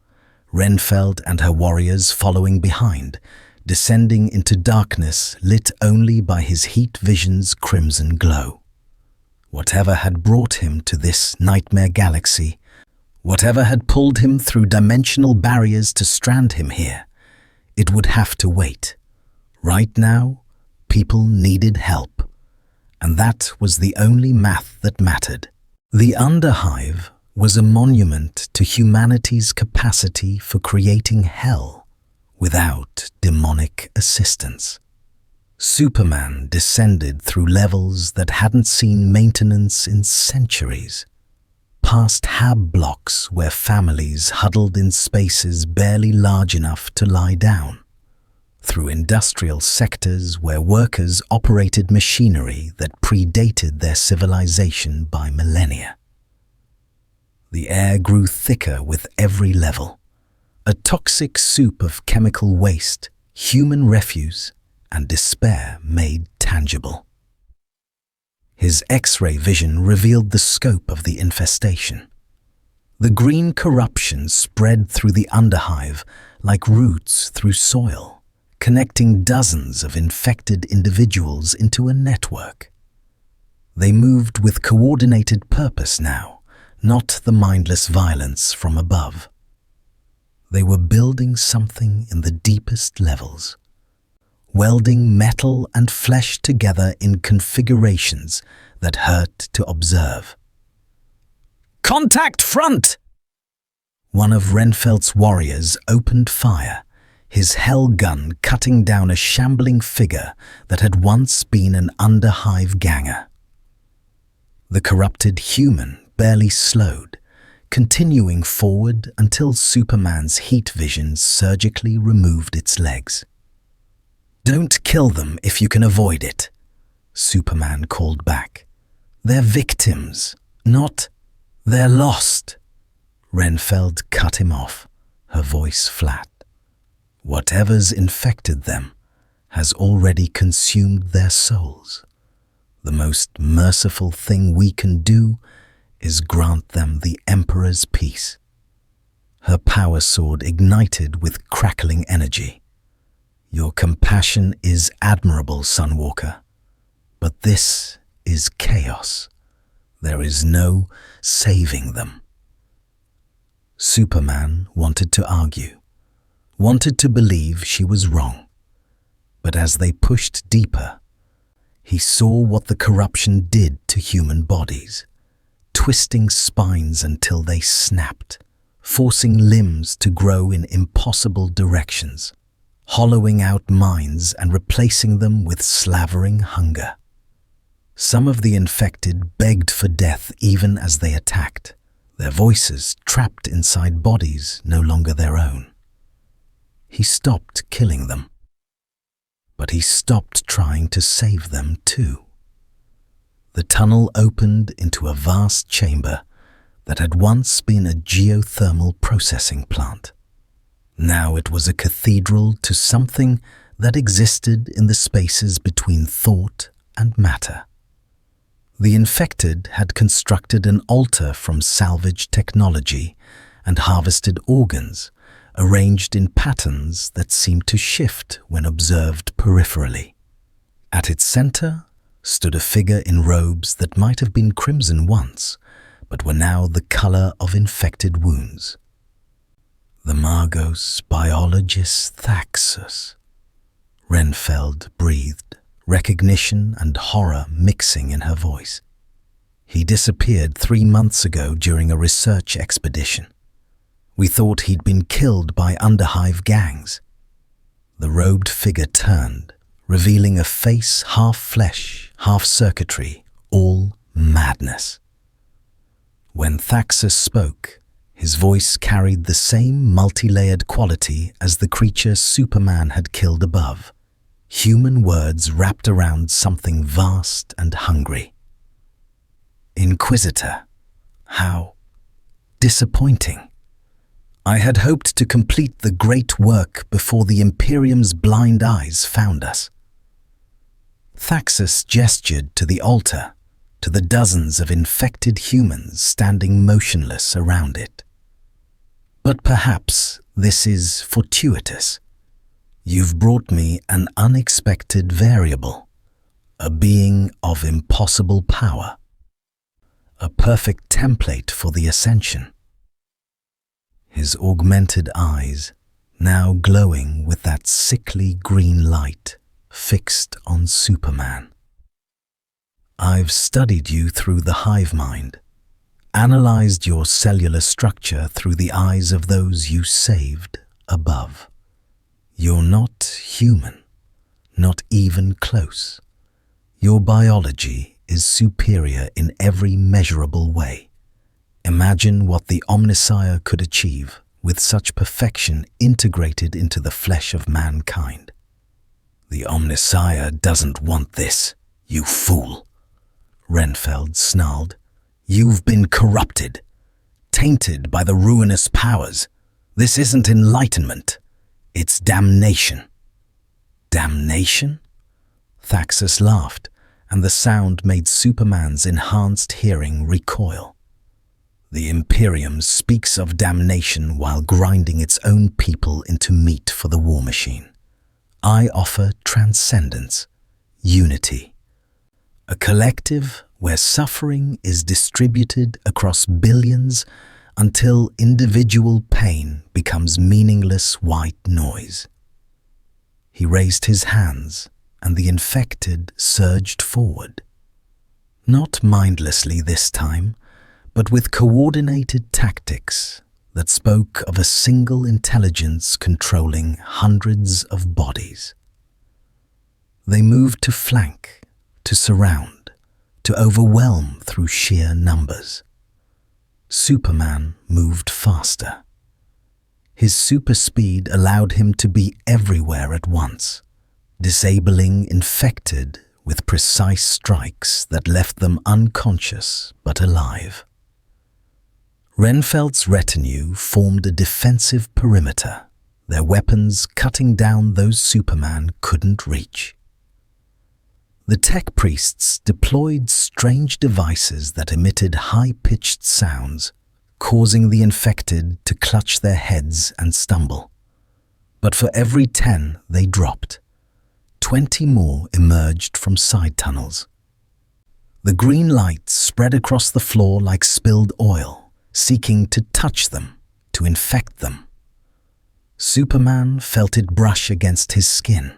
Renfeld and her warriors following behind, descending into darkness lit only by his heat vision's crimson glow. Whatever had brought him to this nightmare galaxy, whatever had pulled him through dimensional barriers to strand him here, it would have to wait. Right now, people needed help, and that was the only math that mattered. The Underhive was a monument to humanity's capacity for creating hell without demonic assistance. Superman descended through levels that hadn't seen maintenance in centuries, past hab blocks where families huddled in spaces barely large enough to lie down, through industrial sectors where workers operated machinery that predated their civilization by millennia. The air grew thicker with every level, a toxic soup of chemical waste, human refuse, and despair made tangible. His X-ray vision revealed the scope of the infestation. The green corruption spread through the Underhive like roots through soil, connecting dozens of infected individuals into a network. They moved with coordinated purpose now, not the mindless violence from above. They were building something in the deepest levels, welding metal and flesh together in configurations that hurt to observe. "Contact front!" One of Renfeld's warriors opened fire, his hell gun cutting down a shambling figure that had once been an Underhive ganger. The corrupted human barely slowed, continuing forward until Superman's heat vision surgically removed its legs. "Don't kill them if you can avoid it," Superman called back. "They're victims, they're lost." Renfeld cut him off, her voice flat. "Whatever's infected them has already consumed their souls. The most merciful thing we can do is grant them the Emperor's peace." Her power sword ignited with crackling energy. "Your compassion is admirable, Sunwalker, but this is chaos. There is no saving them." Superman wanted to argue, wanted to believe she was wrong. But as they pushed deeper, he saw what the corruption did to human bodies, twisting spines until they snapped, forcing limbs to grow in impossible directions, hollowing out minds and replacing them with slavering hunger. Some of the infected begged for death even as they attacked, their voices trapped inside bodies no longer their own. He stopped killing them, but he stopped trying to save them too. The tunnel opened into a vast chamber that had once been a geothermal processing plant. Now it was a cathedral to something that existed in the spaces between thought and matter. The infected had constructed an altar from salvaged technology and harvested organs, arranged in patterns that seemed to shift when observed peripherally. At its center stood a figure in robes that might have been crimson once, but were now the color of infected wounds. "The Margos biologist Thaxus," Renfeld breathed, recognition and horror mixing in her voice. "He disappeared 3 months ago during a research expedition. We thought he'd been killed by underhive gangs." The robed figure turned, revealing a face half flesh, half circuitry, all madness. When Thaxus spoke, his voice carried the same multi-layered quality as the creature Superman had killed above. Human words wrapped around something vast and hungry. "Inquisitor, how disappointing. I had hoped to complete the great work before the Imperium's blind eyes found us." Thaxus gestured to the altar, to the dozens of infected humans standing motionless around it. "But perhaps this is fortuitous. You've brought me an unexpected variable, a being of impossible power, a perfect template for the ascension." His augmented eyes, now glowing with that sickly green light, fixed on Superman. "I've studied you through the hive mind, analyzed your cellular structure through the eyes of those you saved above. You're not human, not even close. Your biology is superior in every measurable way. Imagine what the Omnissiah could achieve with such perfection integrated into the flesh of mankind." "The Omnissiah doesn't want this, you fool," Renfeld snarled. "You've been corrupted, tainted by the ruinous powers. This isn't enlightenment, it's damnation." "Damnation?" Thaxus laughed, and the sound made Superman's enhanced hearing recoil. "The Imperium speaks of damnation while grinding its own people into meat for the war machine. I offer transcendence, unity, a collective where suffering is distributed across billions until individual pain becomes meaningless white noise." He raised his hands, and the infected surged forward. Not mindlessly this time, but with coordinated tactics that spoke of a single intelligence controlling hundreds of bodies. They moved to flank, to surround, to overwhelm through sheer numbers. Superman moved faster. His super speed allowed him to be everywhere at once, disabling infected with precise strikes that left them unconscious but alive. Renfeld's retinue formed a defensive perimeter, their weapons cutting down those Superman couldn't reach. The tech priests deployed strange devices that emitted high-pitched sounds, causing the infected to clutch their heads and stumble. But for every 10 they dropped, 20 more emerged from side tunnels. The green light spread across the floor like spilled oil, seeking to touch them, to infect them. Superman felt it brush against his skin,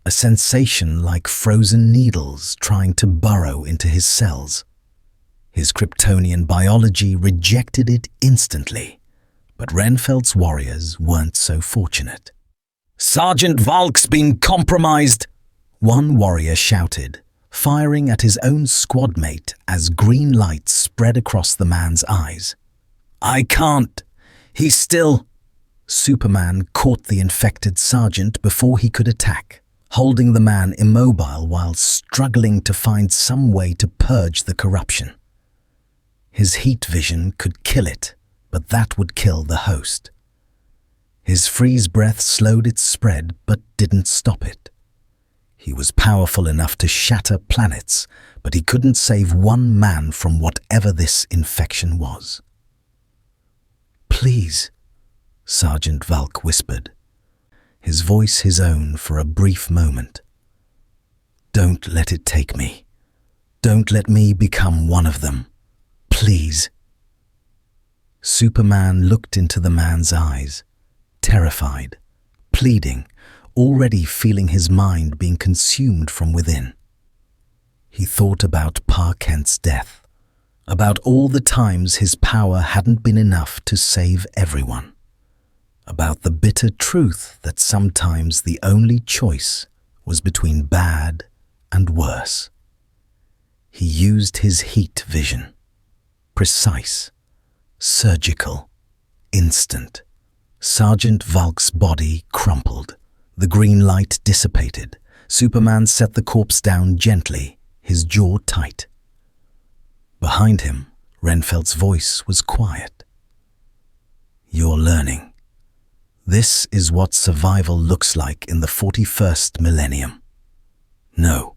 a sensation like frozen needles trying to burrow into his cells. His Kryptonian biology rejected it instantly, but Renfeld's warriors weren't so fortunate. "Sergeant Valk's been compromised!" one warrior shouted, firing at his own squad mate as green light spread across the man's eyes. "I can't! He's still—" Superman caught the infected sergeant before he could attack, holding the man immobile while struggling to find some way to purge the corruption. His heat vision could kill it, but that would kill the host. His freeze breath slowed its spread but didn't stop it. He was powerful enough to shatter planets, but he couldn't save one man from whatever this infection was. "Please," Sergeant Valk whispered, his voice his own for a brief moment. "Don't let it take me. Don't let me become one of them. Please." Superman looked into the man's eyes, terrified, pleading, already feeling his mind being consumed from within. He thought about Pa Kent's death, about all the times his power hadn't been enough to save everyone, about the bitter truth that sometimes the only choice was between bad and worse. He used his heat vision, precise, surgical, instant. Sergeant Valk's body crumpled. The green light dissipated. Superman set the corpse down gently, his jaw tight. Behind him, Renfeld's voice was quiet. "You're learning. This is what survival looks like in the 41st millennium." "No,"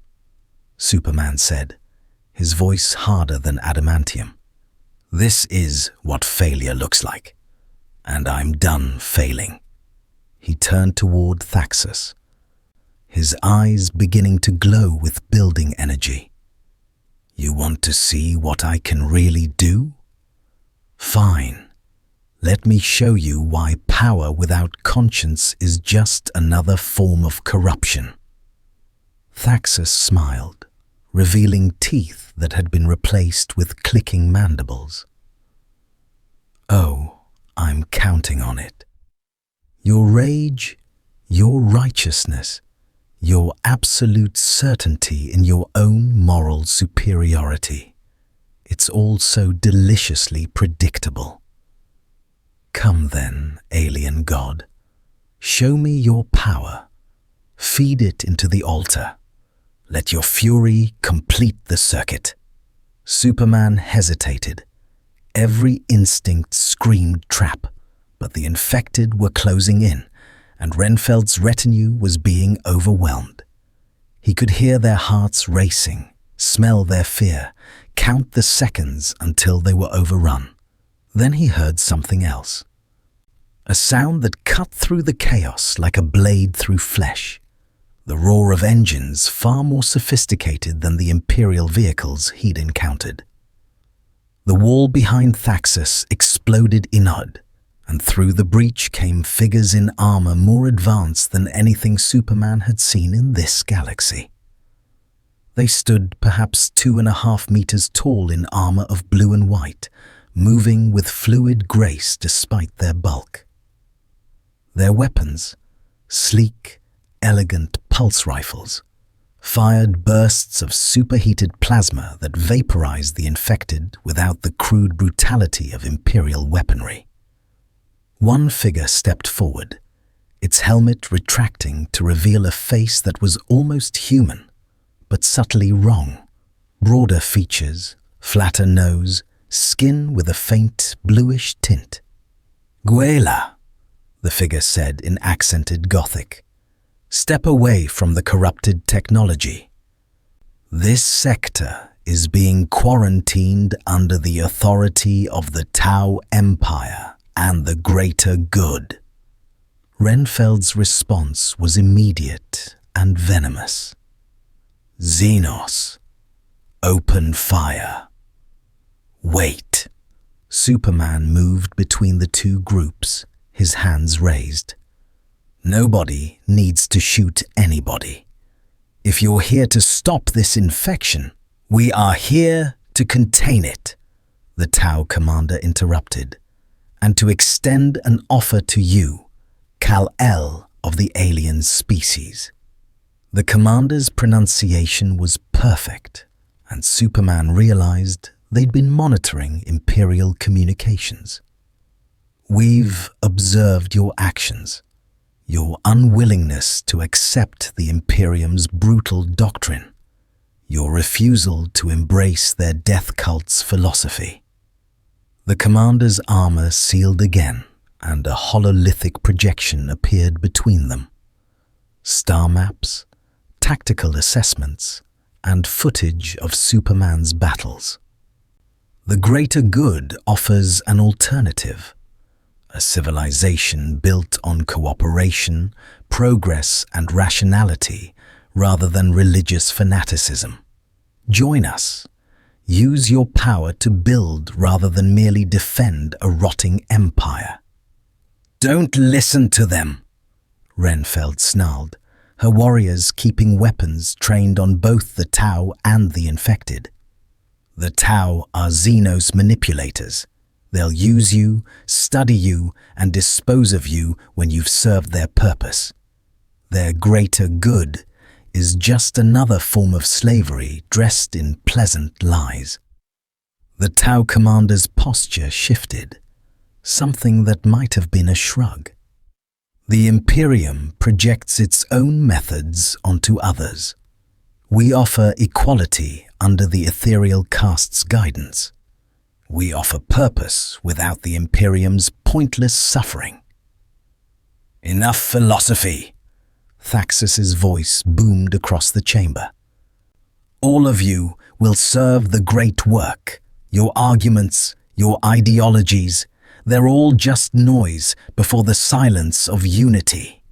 Superman said, his voice harder than adamantium. "This is what failure looks like. And I'm done failing." He turned toward Thaxus, his eyes beginning to glow with building energy. "You want to see what I can really do? Fine. Let me show you why power without conscience is just another form of corruption." Thaxus smiled, revealing teeth that had been replaced with clicking mandibles. "Oh, I'm counting on it. Your rage, your righteousness, your absolute certainty in your own moral superiority. It's all so deliciously predictable. Come then, alien god. Show me your power. Feed it into the altar. Let your fury complete the circuit." Superman hesitated. Every instinct screamed trap, but the infected were closing in, and Renfeld's retinue was being overwhelmed. He could hear their hearts racing, smell their fear, count the seconds until they were overrun. Then he heard something else. A sound that cut through the chaos like a blade through flesh. The roar of engines far more sophisticated than the Imperial vehicles he'd encountered. The wall behind Thaxus exploded inward, and through the breach came figures in armor more advanced than anything Superman had seen in this galaxy. They stood perhaps 2.5 meters tall in armor of blue and white, moving with fluid grace despite their bulk. Their weapons, sleek, elegant pulse rifles, fired bursts of superheated plasma that vaporized the infected without the crude brutality of Imperial weaponry. One figure stepped forward, its helmet retracting to reveal a face that was almost human, but subtly wrong. Broader features, flatter nose, skin with a faint bluish tint. "Guela," the figure said in accented Gothic. "Step away from the corrupted technology. This sector is being quarantined under the authority of the Tau Empire and the greater good." Renfeld's response was immediate and venomous. "Xenos, open fire." "Wait." Superman moved between the two groups, his hands raised. "Nobody needs to shoot anybody. If you're here to stop this infection, we are here to contain it," the Tau commander interrupted, "and to extend an offer to you, Kal-El of the alien species." The commander's pronunciation was perfect, and Superman realized they'd been monitoring Imperial communications. "We've observed your actions, your unwillingness to accept the Imperium's brutal doctrine, your refusal to embrace their death cult's philosophy." The commander's armor sealed again, and a hololithic projection appeared between them. Star maps, tactical assessments, and footage of Superman's battles. The greater good offers an alternative, a civilization built on cooperation, progress, and rationality rather than religious fanaticism. Join us. Use your power to build rather than merely defend a rotting empire. "Don't listen to them," Renfeld snarled, her warriors keeping weapons trained on both the Tau and the infected. "The Tau are Xenos manipulators. They'll use you, study you, and dispose of you when you've served their purpose. Their greater good is just another form of slavery dressed in pleasant lies." The Tau commander's posture shifted, something that might have been a shrug. The Imperium projects its own methods onto others. We offer equality under the ethereal caste's guidance. We offer purpose without the Imperium's pointless suffering. "Enough philosophy," Thaxus's voice boomed across the chamber. "All of you will serve the great work. Your arguments, your ideologies, they're all just noise before the silence of unity."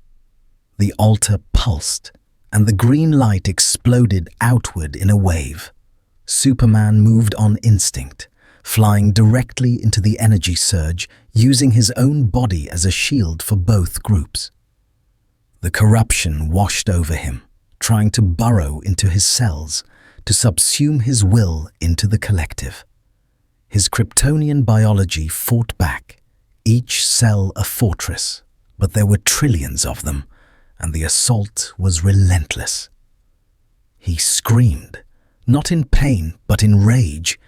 The altar pulsed, and the green light exploded outward in a wave. Superman moved on instinct, flying directly into the energy surge, using his own body as a shield for both groups. The corruption washed over him, trying to burrow into his cells, to subsume his will into the collective. His Kryptonian biology fought back, each cell a fortress, but there were trillions of them, and the assault was relentless. He screamed, not in pain but in rage,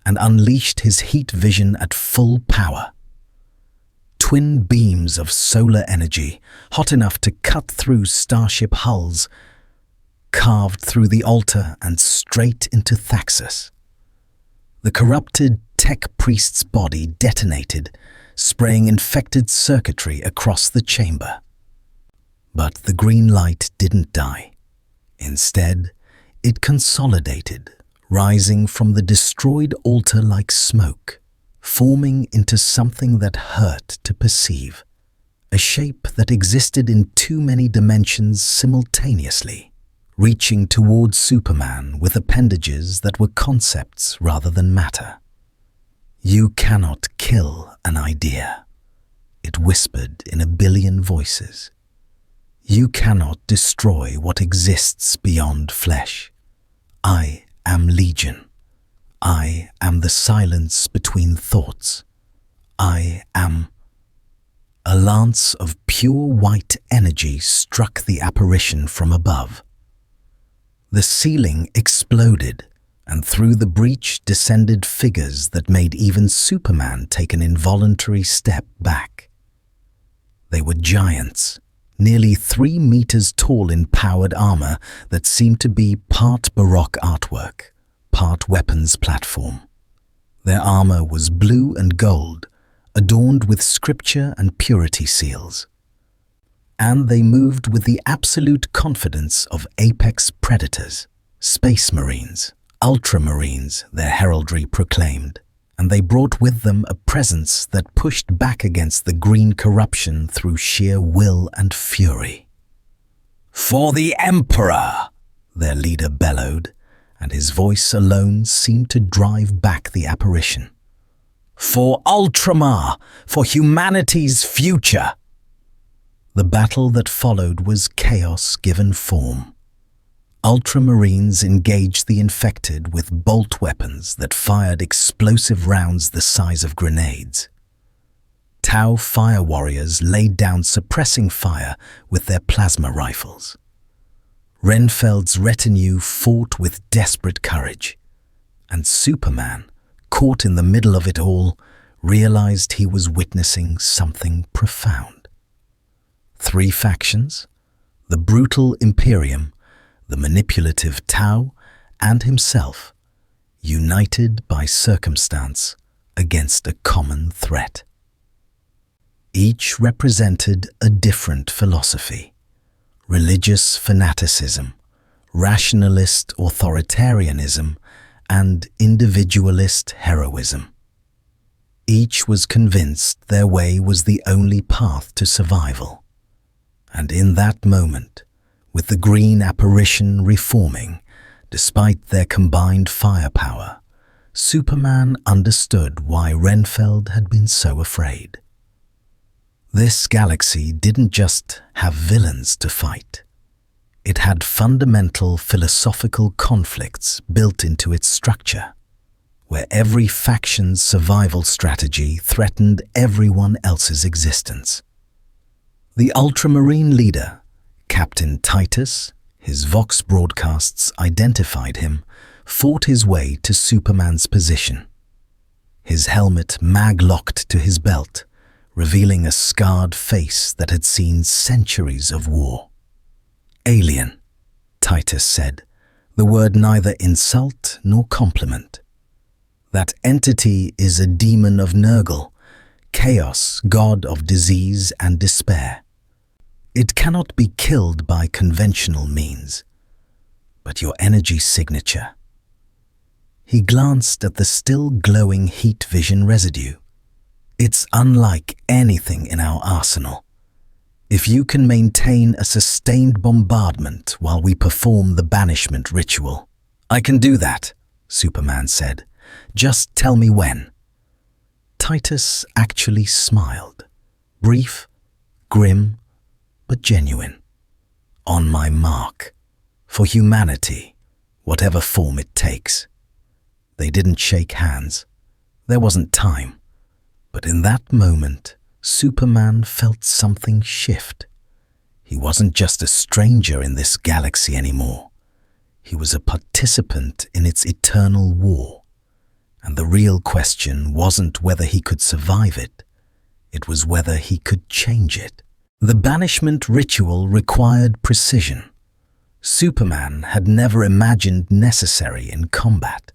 and unleashed his heat vision at full power. Twin beams of solar energy, hot enough to cut through starship hulls, carved through the altar and straight into Thaxus. The corrupted tech priest's body detonated, spraying infected circuitry across the chamber. But the green light didn't die. Instead, it consolidated, rising from the destroyed altar like smoke, forming into something that hurt to perceive, a shape that existed in too many dimensions simultaneously, reaching towards Superman with appendages that were concepts rather than matter. "You cannot kill an idea," it whispered in a billion voices. "You cannot destroy what exists beyond flesh. I am Legion. I am the silence between thoughts. I am..." A lance of pure white energy struck the apparition from above. The ceiling exploded, and through the breach descended figures that made even Superman take an involuntary step back. They were giants, nearly 3 meters tall in powered armor that seemed to be part Baroque artwork, part weapons platform. Their armor was blue and gold, adorned with scripture and purity seals. And they moved with the absolute confidence of apex predators, space marines, ultramarines, their heraldry proclaimed, and they brought with them a presence that pushed back against the green corruption through sheer will and fury. "For the Emperor!" their leader bellowed, and his voice alone seemed to drive back the apparition. "For Ultramar! For humanity's future!" The battle that followed was chaos given form. Ultramarines engaged the infected with bolt weapons that fired explosive rounds the size of grenades. Tau fire warriors laid down suppressing fire with their plasma rifles. Renfeld's retinue fought with desperate courage, and Superman, caught in the middle of it all, realized he was witnessing something profound. 3 factions, the brutal Imperium, the manipulative Tau, and himself, united by circumstance against a common threat. Each represented a different philosophy: religious fanaticism, rationalist authoritarianism, and individualist heroism. Each was convinced their way was the only path to survival. And in that moment, with the green apparition reforming, despite their combined firepower, Superman understood why Renfeld had been so afraid. This galaxy didn't just have villains to fight. It had fundamental philosophical conflicts built into its structure, where every faction's survival strategy threatened everyone else's existence. The Ultramarine leader, Captain Titus, his Vox broadcasts identified him, fought his way to Superman's position. His helmet mag-locked to his belt, revealing a scarred face that had seen centuries of war. "Alien," Titus said, the word neither insult nor compliment. "That entity is a demon of Nurgle, chaos, god of disease and despair. It cannot be killed by conventional means, but your energy signature." He glanced at the still glowing heat vision residue. "It's unlike anything in our arsenal. If you can maintain a sustained bombardment while we perform the banishment ritual." "I can do that," Superman said. "Just tell me when." Titus actually smiled, brief, grim, but genuine. "On my mark, for humanity, whatever form it takes." They didn't shake hands. There wasn't time. But in that moment, Superman felt something shift. He wasn't just a stranger in this galaxy anymore. He was a participant in its eternal war. And the real question wasn't whether he could survive it. It was whether he could change it. The banishment ritual required precision. Superman had never imagined necessary in combat.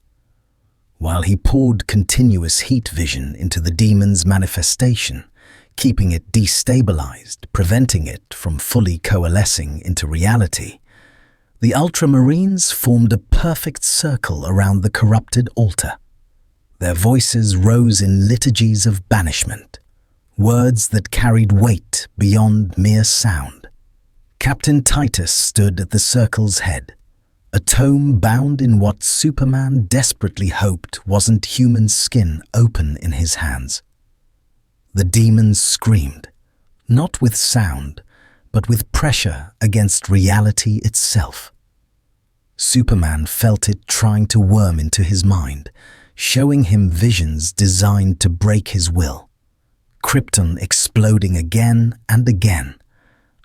While he poured continuous heat vision into the demon's manifestation, keeping it destabilized, preventing it from fully coalescing into reality, the Ultramarines formed a perfect circle around the corrupted altar. Their voices rose in liturgies of banishment, words that carried weight beyond mere sound. Captain Titus stood at the circle's head, a tome bound in what Superman desperately hoped wasn't human skin open in his hands. The demons screamed, not with sound, but with pressure against reality itself. Superman felt it trying to worm into his mind, showing him visions designed to break his will. Krypton exploding again and again,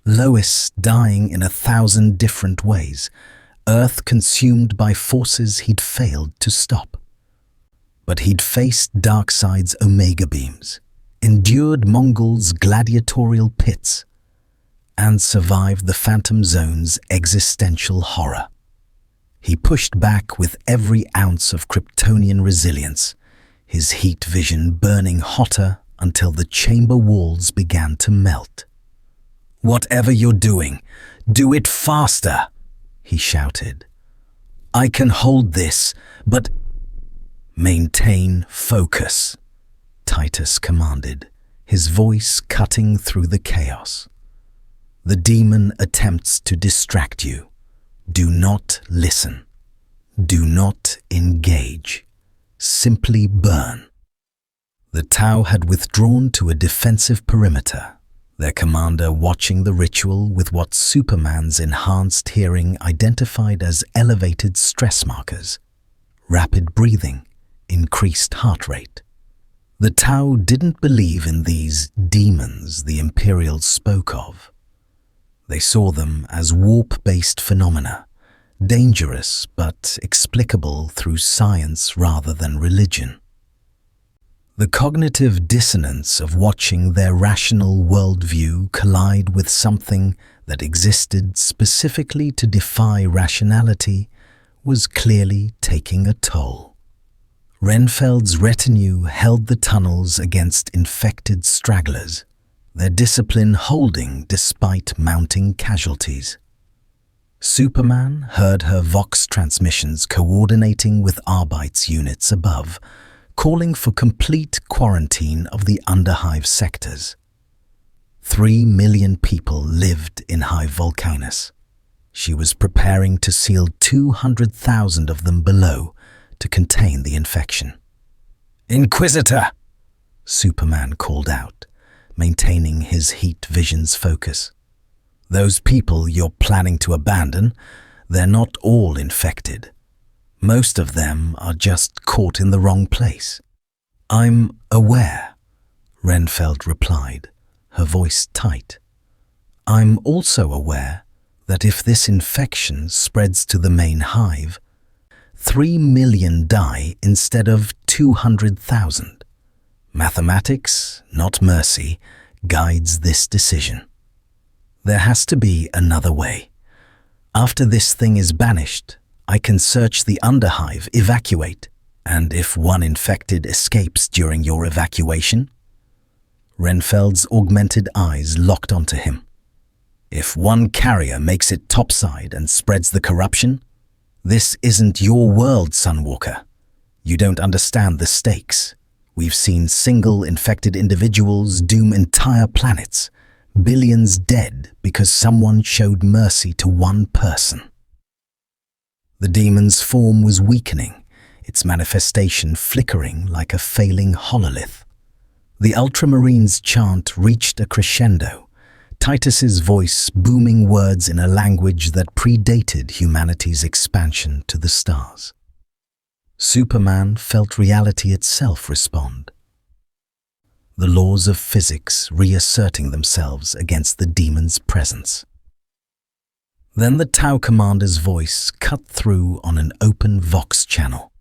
Lois dying in 1,000 different ways, Earth consumed by forces he'd failed to stop. But he'd faced Darkseid's Omega beams, endured Mongol's gladiatorial pits, and survived the Phantom Zone's existential horror. He pushed back with every ounce of Kryptonian resilience, his heat vision burning hotter until the chamber walls began to melt. "Whatever you're doing, do it faster," he shouted. "I can hold this, but—" "Maintain focus," Titus commanded, his voice cutting through the chaos. "The demon attempts to distract you. Do not listen. Do not engage. Simply burn." The Tau had withdrawn to a defensive perimeter, their commander watching the ritual with what Superman's enhanced hearing identified as elevated stress markers: rapid breathing, increased heart rate. The Tau didn't believe in these demons the Imperials spoke of. They saw them as warp-based phenomena, dangerous but explicable through science rather than religion. The cognitive dissonance of watching their rational worldview collide with something that existed specifically to defy rationality was clearly taking a toll. Renfeld's retinue held the tunnels against infected stragglers, their discipline holding despite mounting casualties. Superman heard her Vox transmissions coordinating with Arbite's units above, calling for complete quarantine of the Underhive sectors. 3 million people lived in Hive Volcanus. She was preparing to seal 200,000 of them below to contain the infection. "Inquisitor!" Superman called out, maintaining his heat vision's focus. "Those people you're planning to abandon, they're not all infected. Most of them are just caught in the wrong place." "I'm aware," Renfeld replied, her voice tight. "I'm also aware that if this infection spreads to the main hive, 3 million die instead of 200,000. Mathematics, not mercy, guides this decision. There has to be another way. After this thing is banished, I can search the Underhive, evacuate, and if one infected escapes during your evacuation—" Renfeld's augmented eyes locked onto him. "If one carrier makes it topside and spreads the corruption? This isn't your world, Sunwalker. You don't understand the stakes. We've seen single infected individuals doom entire planets, billions dead because someone showed mercy to one person." The demon's form was weakening, its manifestation flickering like a failing hololith. The Ultramarine's chant reached a crescendo, Titus's voice booming words in a language that predated humanity's expansion to the stars. Superman felt reality itself respond, the laws of physics reasserting themselves against the demon's presence. Then the Tau commander's voice cut through on an open Vox channel.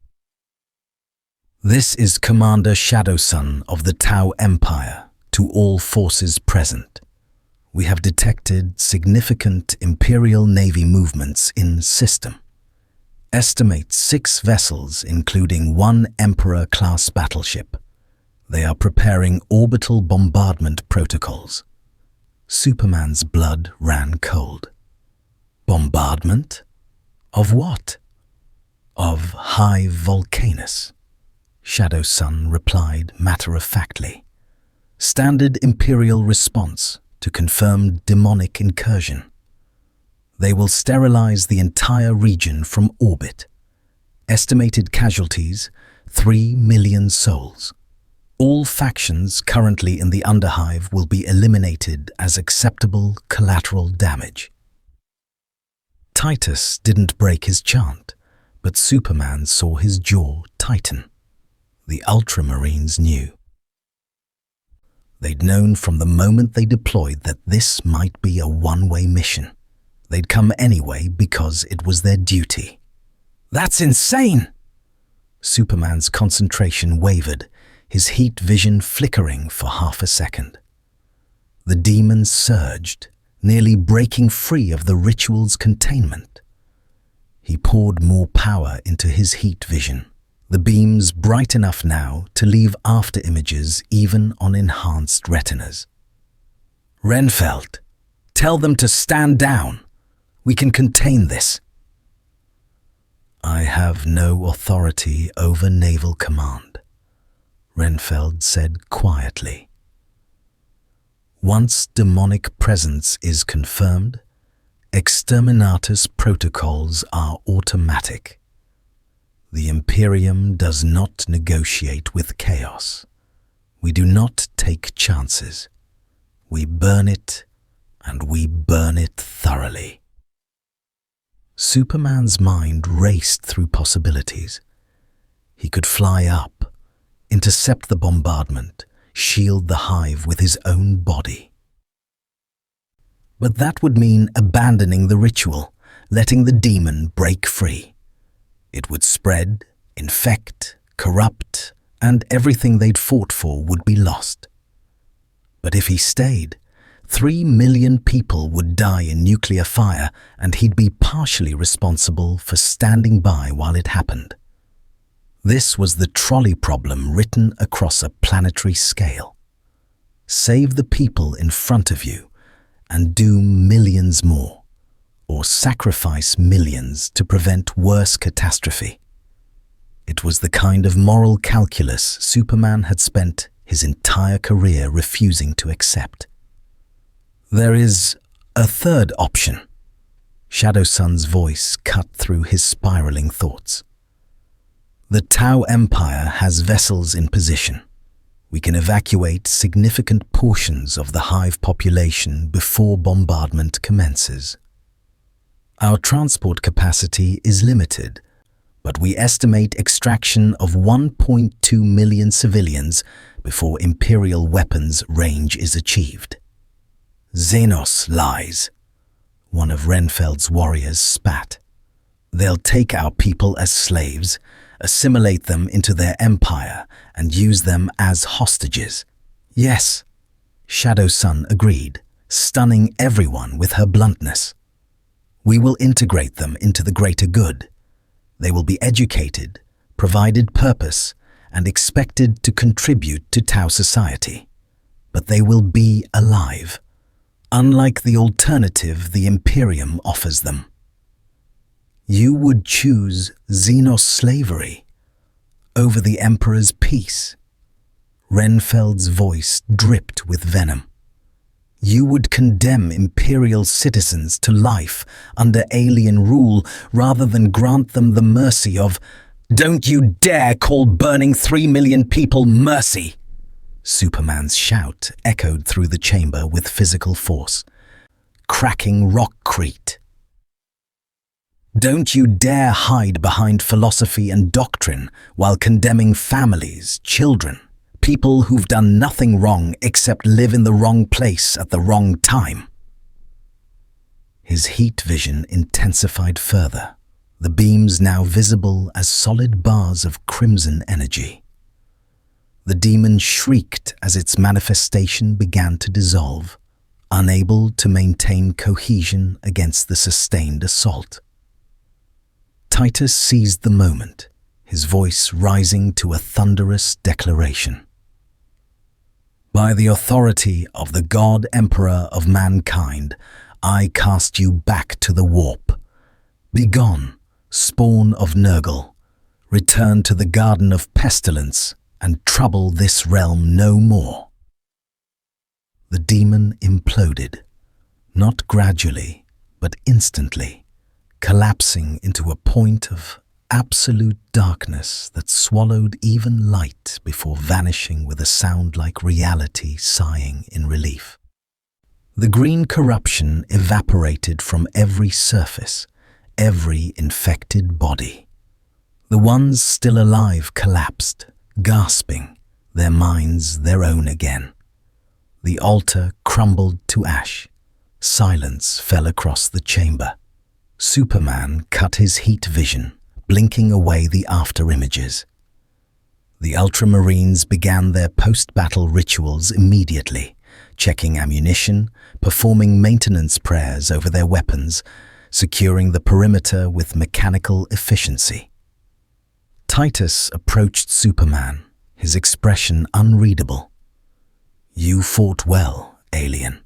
"This is Commander Shadowsun of the Tau Empire to all forces present. We have detected significant Imperial Navy movements in system. Estimate 6 vessels, including 1 Emperor-class battleship. They are preparing orbital bombardment protocols." Superman's blood ran cold. "Bombardment? Of what?" "Of Hive Volcanus," Shadowsun replied matter-of-factly. "Standard Imperial response to confirmed demonic incursion. They will sterilize the entire region from orbit. Estimated casualties, 3 million souls. All factions currently in the Underhive will be eliminated as acceptable collateral damage." Titus didn't break his chant, but Superman saw his jaw tighten. The Ultramarines knew. They'd known from the moment they deployed that this might be a one-way mission. They'd come anyway because it was their duty. "That's insane!" Superman's concentration wavered, his heat vision flickering for half a second. The demon surged, nearly breaking free of the ritual's containment. He poured more power into his heat vision, the beams bright enough now to leave after images even on enhanced retinas. "Renfeld, tell them to stand down. We can contain this." "I have no authority over Naval Command," Renfeld said quietly. "Once demonic presence is confirmed, exterminatus protocols are automatic. The Imperium does not negotiate with chaos. We do not take chances. We burn it, and we burn it thoroughly." Superman's mind raced through possibilities. He could fly up, intercept the bombardment, shield the hive with his own body. But that would mean abandoning the ritual, letting the demon break free. It would spread, infect, corrupt, and everything they'd fought for would be lost. But if he stayed, 3 million people would die in nuclear fire, and he'd be partially responsible for standing by while it happened. This was the trolley problem written across a planetary scale. Save the people in front of you, and doom millions more, or sacrifice millions to prevent worse catastrophe. It was the kind of moral calculus Superman had spent his entire career refusing to accept. "There is a third option." Shadowsun's voice cut through his spiraling thoughts. "The Tau Empire has vessels in position. We can evacuate significant portions of the hive population before bombardment commences. Our transport capacity is limited, but we estimate extraction of 1.2 million civilians before Imperial weapons range is achieved." "Xenos lies," one of Renfeld's warriors spat. "They'll take our people as slaves, assimilate them into their empire, and use them as hostages." "Yes," Shadowsun agreed, stunning everyone with her bluntness. "We will integrate them into the greater good. They will be educated, provided purpose, and expected to contribute to Tau society. But they will be alive, unlike the alternative the Imperium offers them." "You would choose Xenos slavery over the Emperor's peace." Renfeld's voice dripped with venom. "You would condemn Imperial citizens to life under alien rule rather than grant them the mercy of—" "Don't you dare call burning 3 million people mercy!" Superman's shout echoed through the chamber with physical force, cracking rockcrete. "Don't you dare hide behind philosophy and doctrine while condemning families, children, people who've done nothing wrong except live in the wrong place at the wrong time." His heat vision intensified further, the beams now visible as solid bars of crimson energy. The demon shrieked as its manifestation began to dissolve, unable to maintain cohesion against the sustained assault. Titus seized the moment, his voice rising to a thunderous declaration. "By the authority of the God Emperor of mankind, I cast you back to the warp. Begone, spawn of Nurgle, return to the Garden of Pestilence, and trouble this realm no more." The demon imploded, not gradually, but instantly, collapsing into a point of absolute darkness that swallowed even light before vanishing with a sound like reality sighing in relief. The green corruption evaporated from every surface, every infected body. The ones still alive collapsed, gasping, their minds their own again. The altar crumbled to ash, Silence fell across the chamber. Superman cut his heat vision, blinking away the after-images. The Ultramarines began their post-battle rituals immediately, checking ammunition, performing maintenance prayers over their weapons, securing the perimeter with mechanical efficiency. Titus approached Superman, his expression unreadable. "You fought well, alien.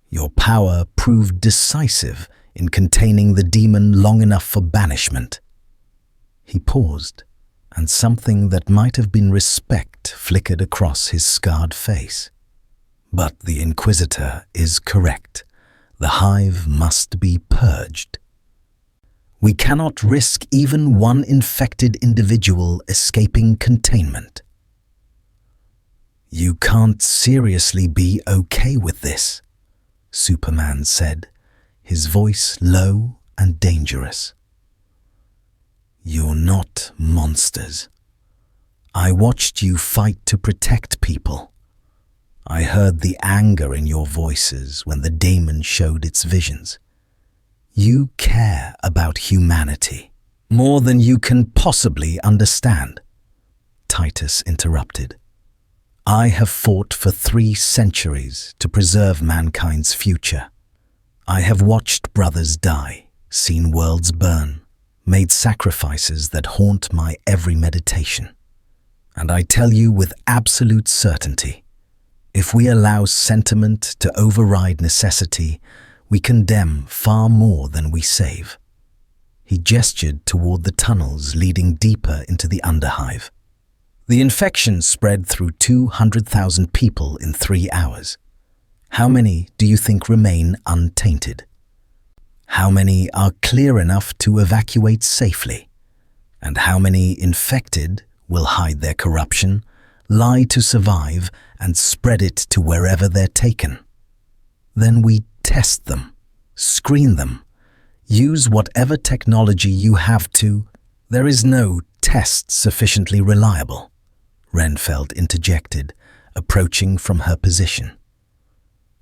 Your power proved decisive in containing the demon long enough for banishment." He paused, and something that might have been respect flickered across his scarred face. "But the Inquisitor is correct. The hive must be purged. We cannot risk even one infected individual escaping containment." "You can't seriously be okay with this," Superman said, his voice low and dangerous. "You're not monsters. I watched you fight to protect people. I heard the anger in your voices when the daemon showed its visions. You care about humanity more than you can possibly understand." Titus interrupted. "I have fought for 3 centuries to preserve mankind's future. I have watched brothers die, seen worlds burn, made sacrifices that haunt my every meditation. And I tell you with absolute certainty, if we allow sentiment to override necessity, we condemn far more than we save." He gestured toward the tunnels leading deeper into the underhive. The infection spread through 200,000 people in 3 hours. How many do you think remain untainted? How many are clear enough to evacuate safely? And how many infected will hide their corruption, lie to survive, and spread it to wherever they're taken? Then we test them, screen them, use whatever technology you have to. There is no test sufficiently reliable, Renfeld interjected, approaching from her position.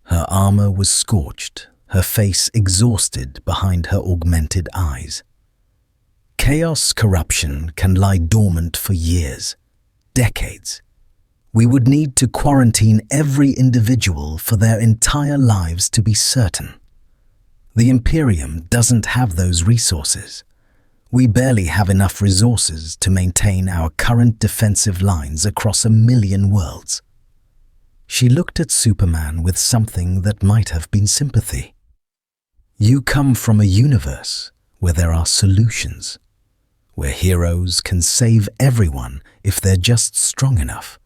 Her armor was scorched, her face exhausted behind her augmented eyes. Chaos corruption can lie dormant for years, decades. We would need to quarantine every individual for their entire lives to be certain. The Imperium doesn't have those resources. We barely have enough resources to maintain our current defensive lines across 1 million worlds. She looked at Superman with something that might have been sympathy. You come from a universe where there are solutions, where heroes can save everyone if they're just strong enough,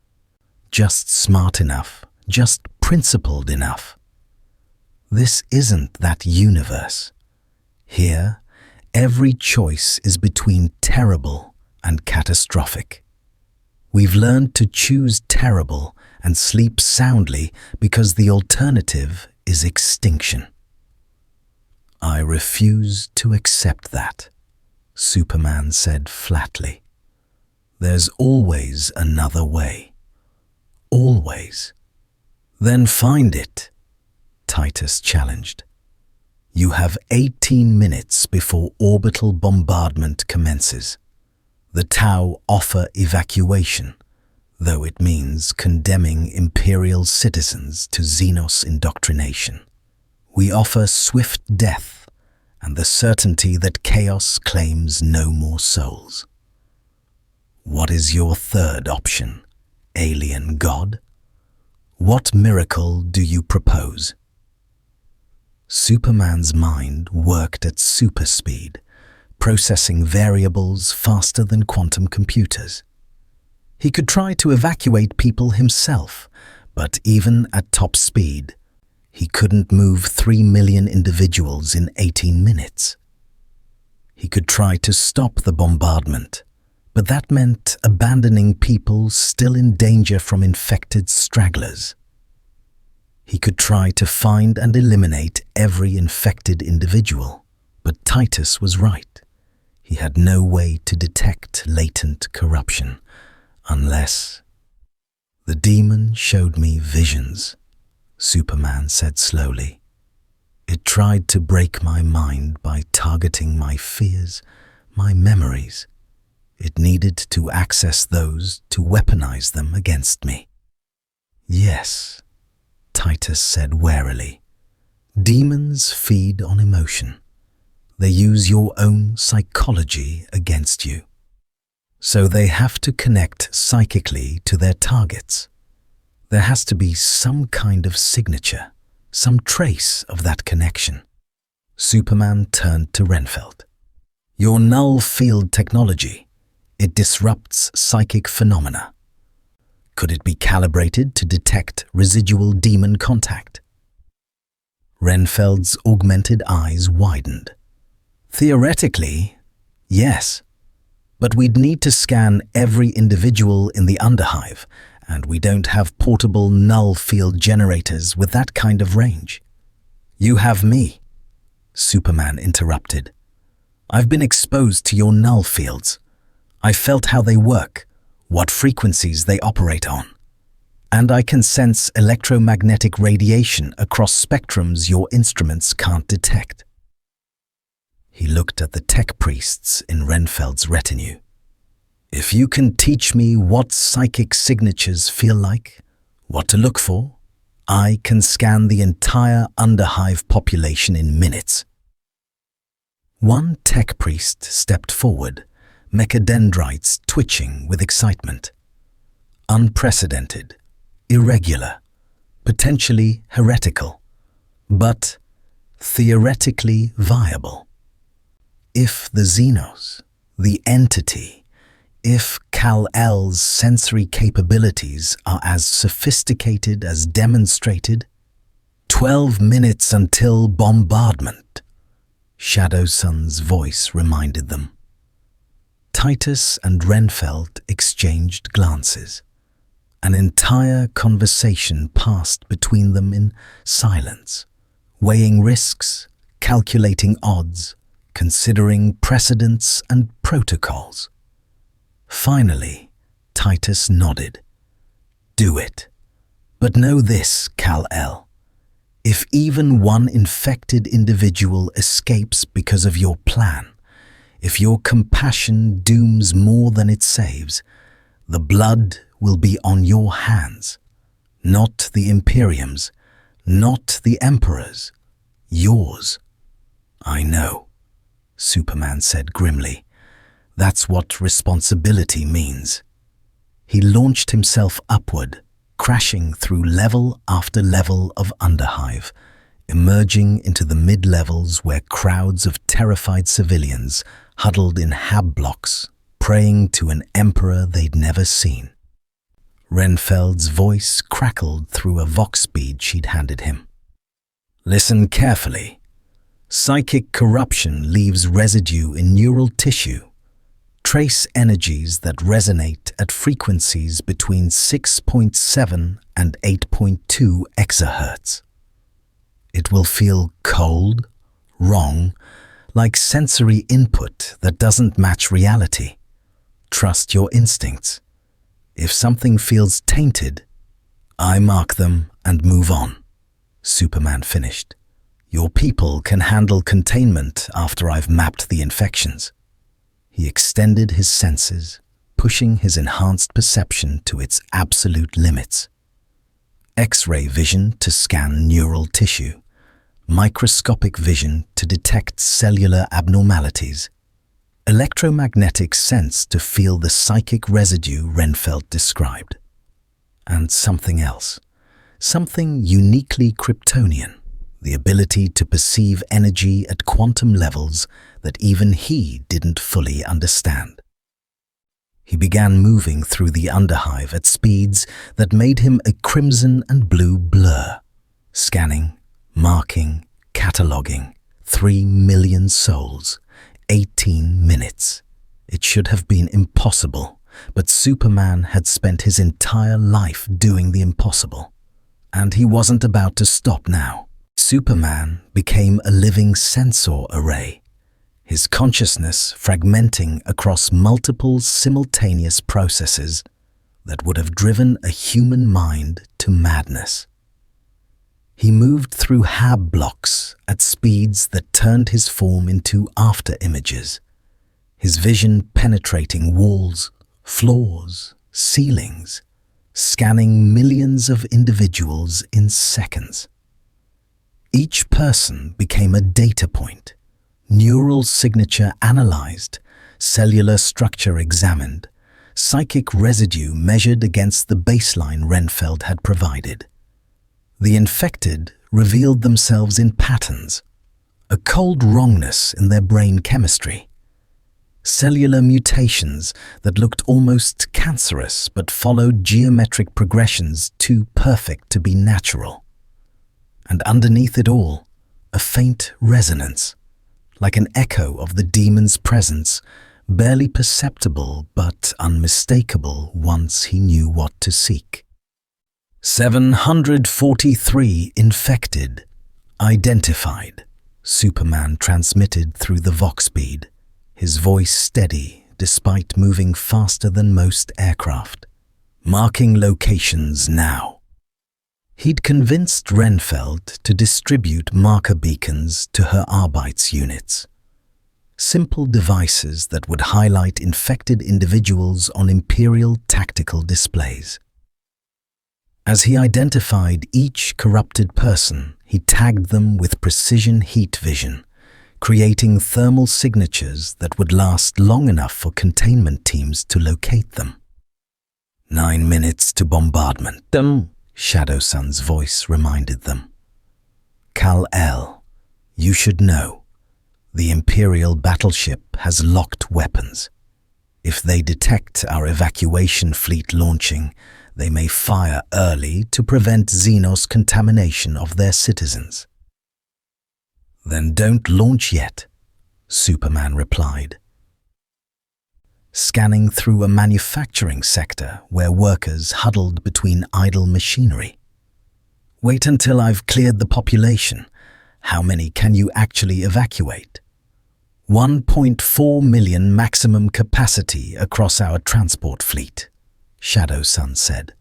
just smart enough, just principled enough. This isn't that universe. Here, every choice is between terrible and catastrophic. We've learned to choose terrible and sleep soundly because the alternative is extinction. I refuse to accept that, Superman said flatly. There's always another way. Always. Then find it, Titus challenged. You have 18 minutes before orbital bombardment commences. The Tau offer evacuation, though it means condemning Imperial citizens to Xenos indoctrination. We offer swift death and the certainty that chaos claims no more souls. What is your third option, alien god? What miracle do you propose? Superman's mind worked at super speed, processing variables faster than quantum computers. He could try to evacuate people himself, but even at top speed, he couldn't move 3 million individuals in 18 minutes. He could try to stop the bombardment, but that meant abandoning people still in danger from infected stragglers. He could try to find and eliminate every infected individual, but Titus was right. He had no way to detect latent corruption, unless... The demon showed me visions, Superman said slowly. It tried to break my mind by targeting my fears, my memories. It needed to access those to weaponize them against me. Yes, Titus said warily. Demons feed on emotion. They use your own psychology against you. So they have to connect psychically to their targets. There has to be some kind of signature, some trace of that connection. Superman turned to Renfeld. Your null field technology, it disrupts psychic phenomena. Could it be calibrated to detect residual demon contact? Renfeld's augmented eyes widened. Theoretically, yes. But we'd need to scan every individual in the underhive, and we don't have portable null field generators with that kind of range. You have me, Superman interrupted. I've been exposed to your null fields. I felt how they work, what frequencies they operate on. And I can sense electromagnetic radiation across spectrums your instruments can't detect. He looked at the tech priests in Renfeld's retinue. If you can teach me what psychic signatures feel like, what to look for, I can scan the entire underhive population in minutes. One tech priest stepped forward, mechadendrites twitching with excitement. Unprecedented, irregular, potentially heretical, but theoretically viable. If the Xenos, the entity, if Kal-El's sensory capabilities are as sophisticated as demonstrated, 12 minutes until bombardment, Shadow Sun's voice reminded them. Titus and Renfeld exchanged glances. An entire conversation passed between them in silence, weighing risks, calculating odds, considering precedents and protocols. Finally, Titus nodded. Do it. But know this, Kal-El. If even one infected individual escapes because of your plan, if your compassion dooms more than it saves, the blood will be on your hands. Not the Imperium's, not the Emperor's, yours. I know, Superman said grimly. That's what responsibility means. He launched himself upward, crashing through level after level of underhive, emerging into the mid-levels where crowds of terrified civilians huddled in hab blocks, praying to an emperor they'd never seen. Renfeld's voice crackled through a vox bead she'd handed him. Listen carefully. Psychic corruption leaves residue in neural tissue, trace energies that resonate at frequencies between 6.7 and 8.2 exahertz. It will feel cold, wrong, like sensory input that doesn't match reality. Trust your instincts. If something feels tainted, I mark them and move on, Superman finished. Your people can handle containment after I've mapped the infections. He extended his senses, pushing his enhanced perception to its absolute limits. X-ray vision to scan neural tissue, microscopic vision to detect cellular abnormalities, electromagnetic sense to feel the psychic residue Renfeld described. And something else, something uniquely Kryptonian, the ability to perceive energy at quantum levels that even he didn't fully understand. He began moving through the underhive at speeds that made him a crimson and blue blur, scanning, marking, cataloging 3 million souls, 18 minutes. It should have been impossible, but Superman had spent his entire life doing the impossible. And he wasn't about to stop now. Superman became a living sensor array, his consciousness fragmenting across multiple simultaneous processes that would have driven a human mind to madness. He moved through hab blocks at speeds that turned his form into after-images, his vision penetrating walls, floors, ceilings, scanning millions of individuals in seconds. Each person became a data point, neural signature analyzed, cellular structure examined, psychic residue measured against the baseline Renfeld had provided. The infected revealed themselves in patterns, a cold wrongness in their brain chemistry, cellular mutations that looked almost cancerous but followed geometric progressions too perfect to be natural. And underneath it all, a faint resonance, like an echo of the demon's presence, barely perceptible but unmistakable once he knew what to seek. 743 infected, identified, Superman transmitted through the vox bead, his voice steady despite moving faster than most aircraft. Marking locations now. He'd convinced Renfeld to distribute marker beacons to her Arbeits units. Simple devices that would highlight infected individuals on Imperial tactical displays. As he identified each corrupted person, he tagged them with precision heat vision, creating thermal signatures that would last long enough for containment teams to locate them. 9 minutes to bombardment, Shadow Sun's voice reminded them. Kal-El, you should know. The Imperial battleship has locked weapons. If they detect our evacuation fleet launching, they may fire early to prevent Xenos contamination of their citizens. Then don't launch yet, Superman replied. Scanning through a manufacturing sector where workers huddled between idle machinery. Wait until I've cleared the population. How many can you actually evacuate? 1.4 million maximum capacity across our transport fleet, Shadow Sun said,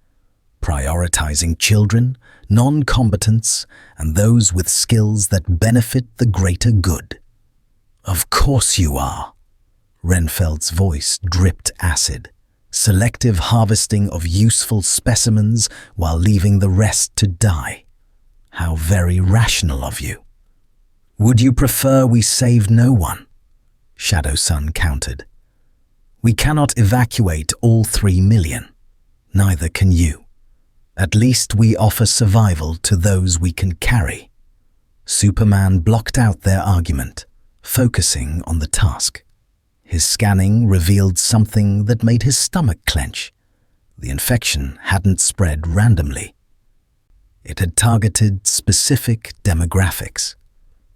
prioritizing children, non-combatants, and those with skills that benefit the greater good. Of course you are. Renfeld's voice dripped acid, selective harvesting of useful specimens while leaving the rest to die. How very rational of you. Would you prefer we save no one? Shadow Sun countered. We cannot evacuate all 3 million. Neither can you. At least we offer survival to those we can carry. Superman blocked out their argument, focusing on the task. His scanning revealed something that made his stomach clench. The infection hadn't spread randomly. It had targeted specific demographics.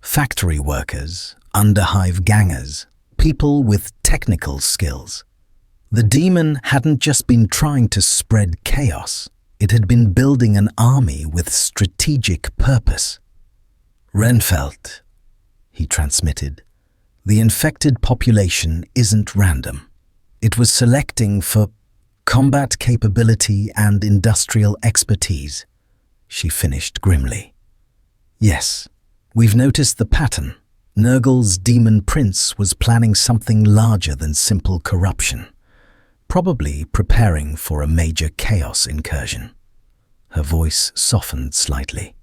Factory workers, underhive gangers, people with technical skills. The demon hadn't just been trying to spread chaos. It had been building an army with strategic purpose. Renfeld, he transmitted, the infected population isn't random. It was selecting for combat capability and industrial expertise, she finished grimly. Yes, we've noticed the pattern. Nurgle's demon prince was planning something larger than simple corruption, probably preparing for a major chaos incursion. Her voice softened slightly.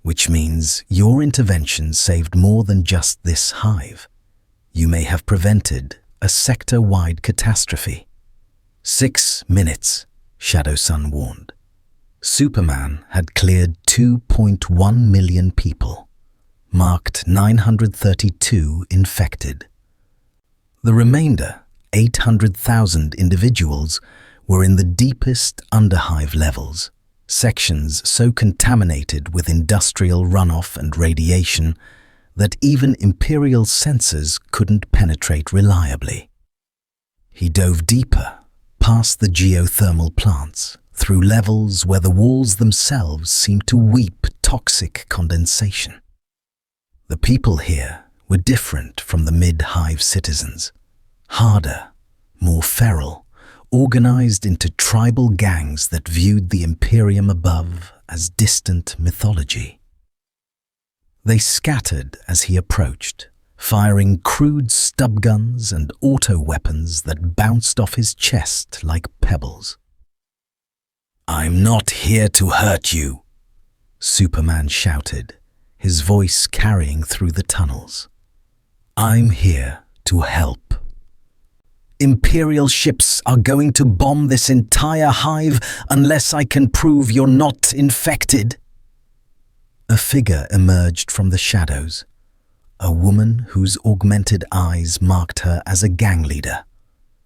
Which means your intervention saved more than just this hive. You may have prevented a sector-wide catastrophe. 6 minutes, Shadow Sun warned. Superman had cleared 2.1 million people, marked 932 infected. The remainder, 800,000 individuals, were in the deepest underhive levels, sections so contaminated with industrial runoff and radiation that even Imperial sensors couldn't penetrate reliably. He dove deeper, past the geothermal plants, through levels where the walls themselves seemed to weep toxic condensation. The people here were different from the mid-hive citizens, harder, more feral, organized into tribal gangs that viewed the Imperium above as distant mythology. They scattered as he approached, firing crude stub guns and auto weapons that bounced off his chest like pebbles. "I'm not here to hurt you," Superman shouted, his voice carrying through the tunnels. "I'm here to help. Imperial ships are going to bomb this entire hive unless I can prove you're not infected." A figure emerged from the shadows, a woman whose augmented eyes marked her as a gang leader,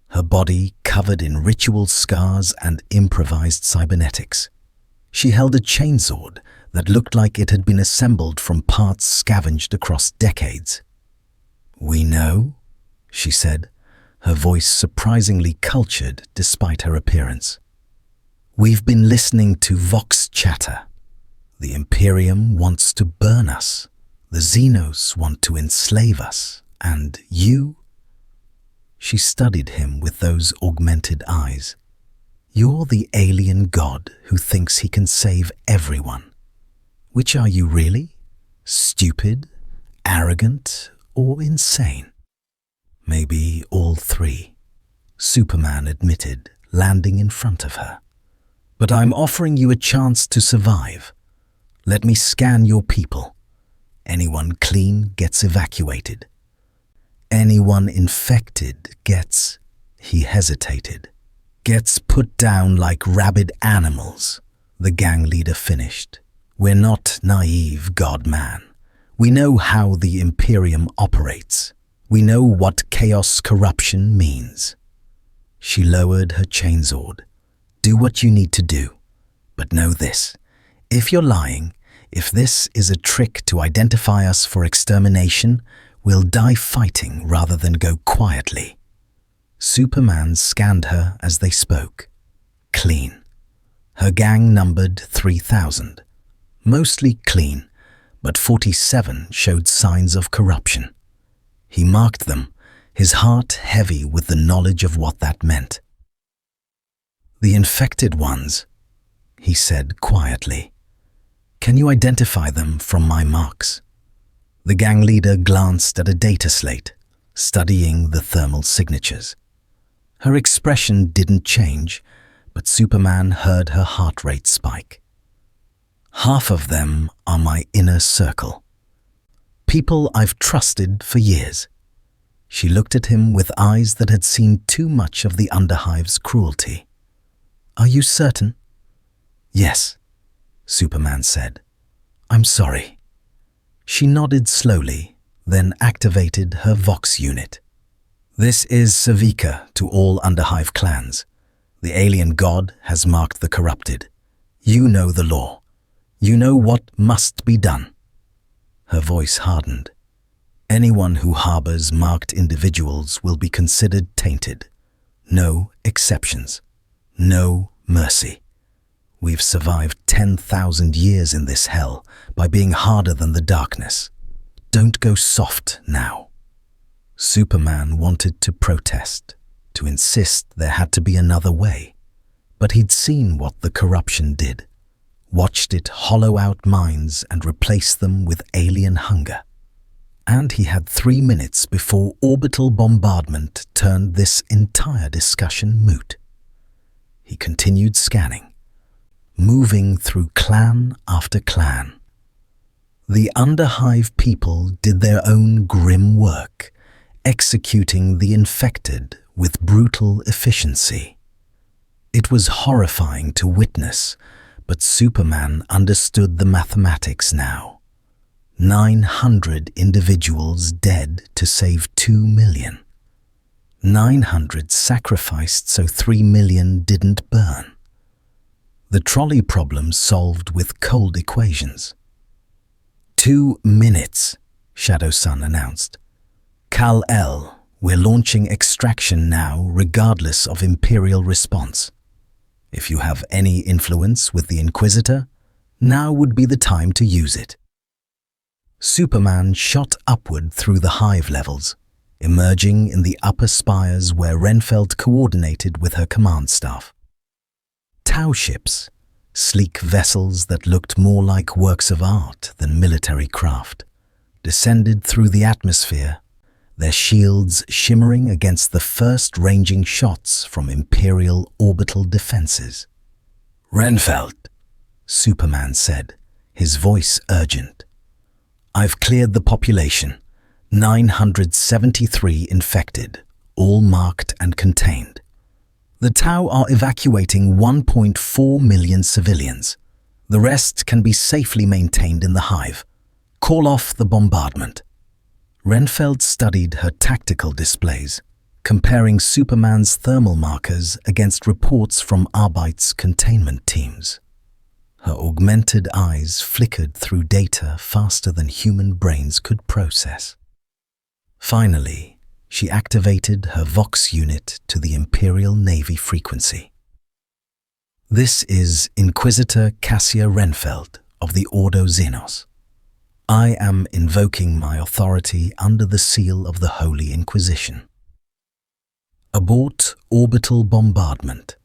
her body covered in ritual scars and improvised cybernetics. She held a chainsword that looked like it had been assembled from parts scavenged across decades. "We know," she said, her voice surprisingly cultured despite her appearance. "We've been listening to Vox chatter. The Imperium wants to burn us. The Xenos want to enslave us. And you?" She studied him with those augmented eyes. "You're the alien god who thinks he can save everyone. Which are you really? Stupid, arrogant, or insane?" "Maybe all three," Superman admitted, landing in front of her. "But I'm offering you a chance to survive. Let me scan your people. Anyone clean gets evacuated. Anyone infected gets," he hesitated, "gets put down like rabid animals," the gang leader finished. "We're not naive, God-man. We know how the Imperium operates. We know what chaos corruption means." She lowered her chainsword. "Do what you need to do. But know this. If you're lying, if this is a trick to identify us for extermination, we'll die fighting rather than go quietly." Superman scanned her as they spoke. Clean. Her gang numbered 3,000. Mostly clean, but 47 showed signs of corruption. He marked them, his heart heavy with the knowledge of what that meant. "The infected ones," he said quietly. "Can you identify them from my marks?" The gang leader glanced at a data slate, studying the thermal signatures. Her expression didn't change, but Superman heard her heart rate spike. "Half of them are my inner circle. People I've trusted for years." She looked at him with eyes that had seen too much of the Underhive's cruelty. "Are you certain?" "Yes," Superman said. "I'm sorry." She nodded slowly, then activated her Vox unit. "This is Savika to all Underhive clans. The alien god has marked the corrupted. You know the law. You know what must be done." Her voice hardened. "Anyone who harbors marked individuals will be considered tainted. No exceptions. No mercy. We've survived 10,000 years in this hell by being harder than the darkness. Don't go soft now." Superman wanted to protest, to insist there had to be another way. But he'd seen what the corruption did, watched it hollow out minds and replace them with alien hunger. And he had 3 minutes before orbital bombardment turned this entire discussion moot. He continued scanning, moving through clan after clan. The Underhive people did their own grim work, executing the infected with brutal efficiency. It was horrifying to witness, but Superman understood the mathematics now. 900 individuals dead to save 2 million. 900 sacrificed so 3 million didn't burn. The trolley problem solved with cold equations. 2 minutes, Shadow Sun announced. Kal-El, we're launching extraction now regardless of Imperial response. If you have any influence with the Inquisitor, now would be the time to use it. Superman shot upward through the hive levels, emerging in the upper spires where Renfeld coordinated with her command staff. Tau ships, Sleek vessels that looked more like works of art than military craft descended through the atmosphere, their shields shimmering against the first ranging shots from Imperial orbital defenses. "Renfeld," Superman said, his voice urgent. "I've cleared the population. 973 infected, all marked and contained. The Tau are evacuating 1.4 million civilians. The rest can be safely maintained in the hive. Call off the bombardment." Renfeld studied her tactical displays, comparing Superman's thermal markers against reports from Arbeit's containment teams. Her augmented eyes flickered through data faster than human brains could process. Finally, she activated her Vox unit to the Imperial Navy frequency. "This is Inquisitor Cadia Renfeld of the Ordo Xenos. I am invoking my authority under the seal of the Holy Inquisition. Abort orbital bombardment.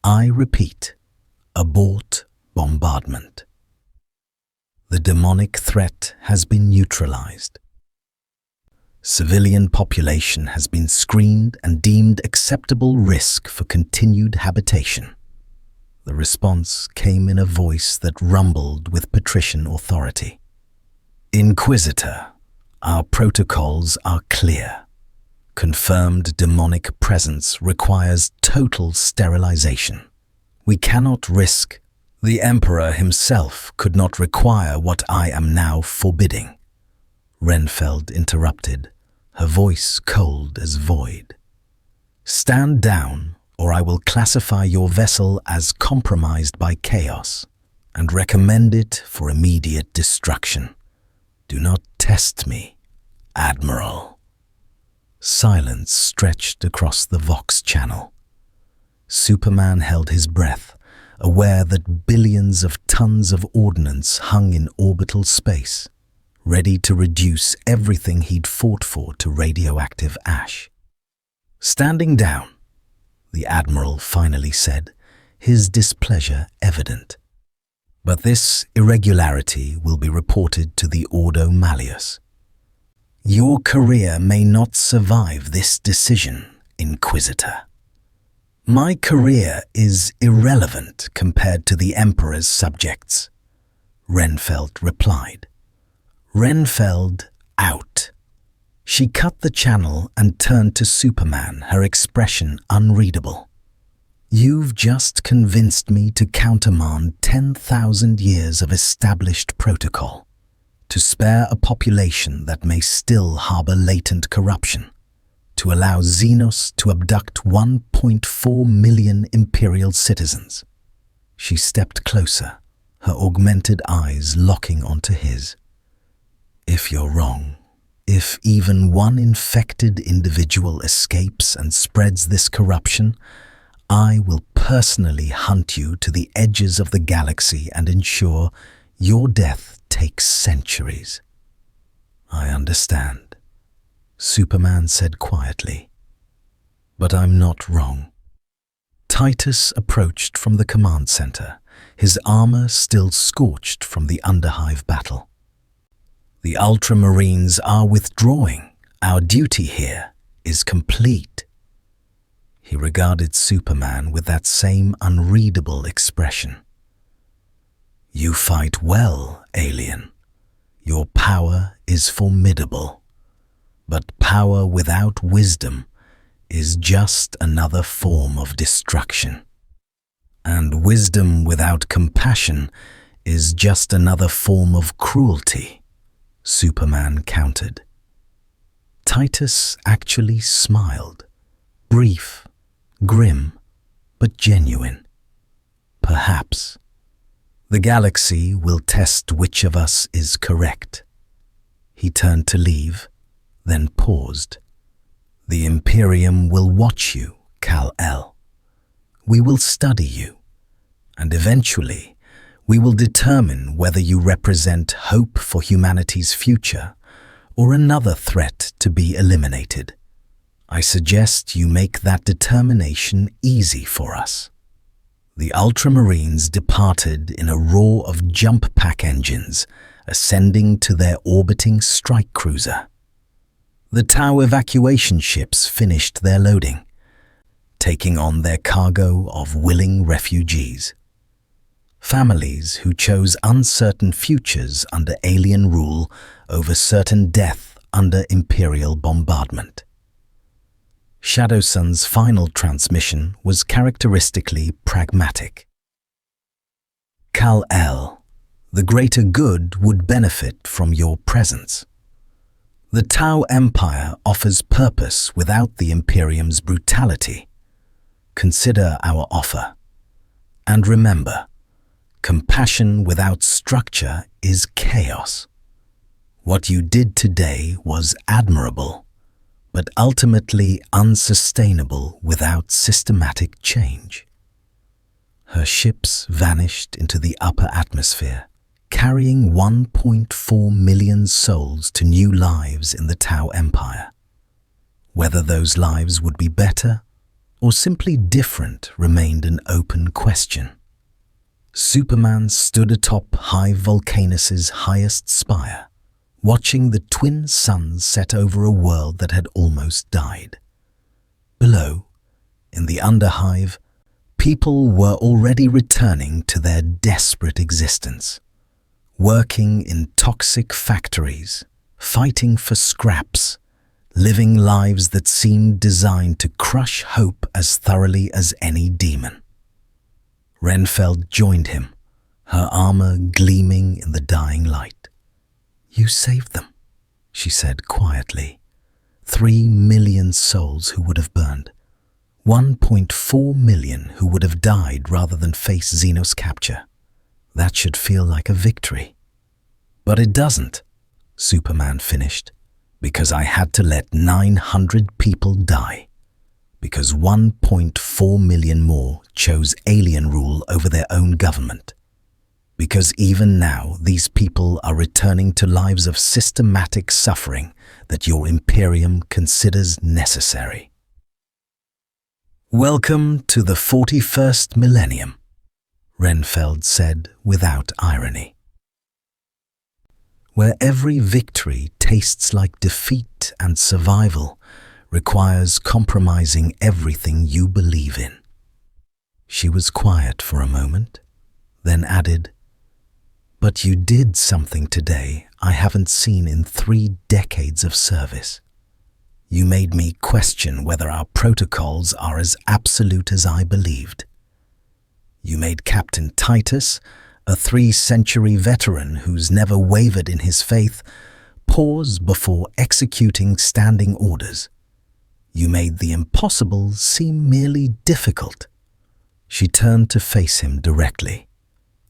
I repeat, abort bombardment. The demonic threat has been neutralized. Civilian population has been screened and deemed acceptable risk for continued habitation." The response came in a voice that rumbled with patrician authority. "Inquisitor, our protocols are clear. Confirmed demonic presence requires total sterilization. We cannot risk. The Emperor himself could not require what I am now forbidding." Renfeld interrupted, her voice cold as void. "Stand down, or I will classify your vessel as compromised by chaos and recommend it for immediate destruction. Do not test me, Admiral." Silence stretched across the Vox channel. Superman held his breath, aware that billions of tons of ordnance hung in orbital space, ready to reduce everything he'd fought for to radioactive ash. "Standing down," the Admiral finally said, his displeasure evident. "But this irregularity will be reported to the Ordo Malleus. Your career may not survive this decision, Inquisitor." "My career is irrelevant compared to the Emperor's subjects," Renfeld replied. "Renfeld, out." She cut the channel and turned to Superman, her expression unreadable. "You've just convinced me to countermand 10,000 years of established protocol, to spare a population that may still harbor latent corruption, to allow Xenos to abduct 1.4 million Imperial citizens." She stepped closer, her augmented eyes locking onto his. "If you're wrong, if even one infected individual escapes and spreads this corruption, I will personally hunt you to the edges of the galaxy and ensure your death takes centuries." "I understand," Superman said quietly. "But I'm not wrong." Titus approached from the command center, his armor still scorched from the Underhive battle. "The Ultramarines are withdrawing. Our duty here is complete." He regarded Superman with that same unreadable expression. "You fight well, alien. Your power is formidable. But power without wisdom is just another form of destruction. And wisdom without compassion is just another form of cruelty," Superman countered. Titus actually smiled, brief, grim, but genuine. "Perhaps. The galaxy will test which of us is correct." He turned to leave, then paused. "The Imperium will watch you, Kal-El. We will study you, and eventually we will determine whether you represent hope for humanity's future or another threat to be eliminated. I suggest you make that determination easy for us." The Ultramarines departed in a roar of jump pack engines, ascending to their orbiting strike cruiser. The Tau evacuation ships finished their loading, taking on their cargo of willing refugees. Families who chose uncertain futures under alien rule over certain death under Imperial bombardment. Shadowsun's final transmission was characteristically pragmatic. Kal-El, the greater good would benefit from your presence. The Tau Empire offers purpose without the Imperium's brutality. Consider our offer. And remember, compassion without structure is chaos. What you did today was admirable, but ultimately unsustainable without systematic change. Her ships vanished into the upper atmosphere, carrying 1.4 million souls to new lives in the Tau Empire. Whether those lives would be better or simply different remained an open question. Superman stood atop High Volcanus's highest spire, watching the twin suns set over a world that had almost died. Below, in the Underhive, people were already returning to their desperate existence, working in toxic factories, fighting for scraps, living lives that seemed designed to crush hope as thoroughly as any demon. Renfeld joined him, her armor gleaming in the dying light. "You saved them," she said quietly. 3 million souls who would have burned. 1.4 million who would have died rather than face Xenos capture. That should feel like a victory. But it doesn't, Superman finished, because I had to let 900 people die. Because 1.4 million more chose alien rule over their own government. Because even now, these people are returning to lives of systematic suffering that your Imperium considers necessary. "Welcome to the 41st millennium," Renfeld said without irony. "Where every victory tastes like defeat and survival requires compromising everything you believe in." She was quiet for a moment, then added, "But you did something today I haven't seen in 3 decades of service. You made me question whether our protocols are as absolute as I believed. You made Captain Titus, a 3-century veteran who's never wavered in his faith, pause before executing standing orders. You made the impossible seem merely difficult." She turned to face him directly.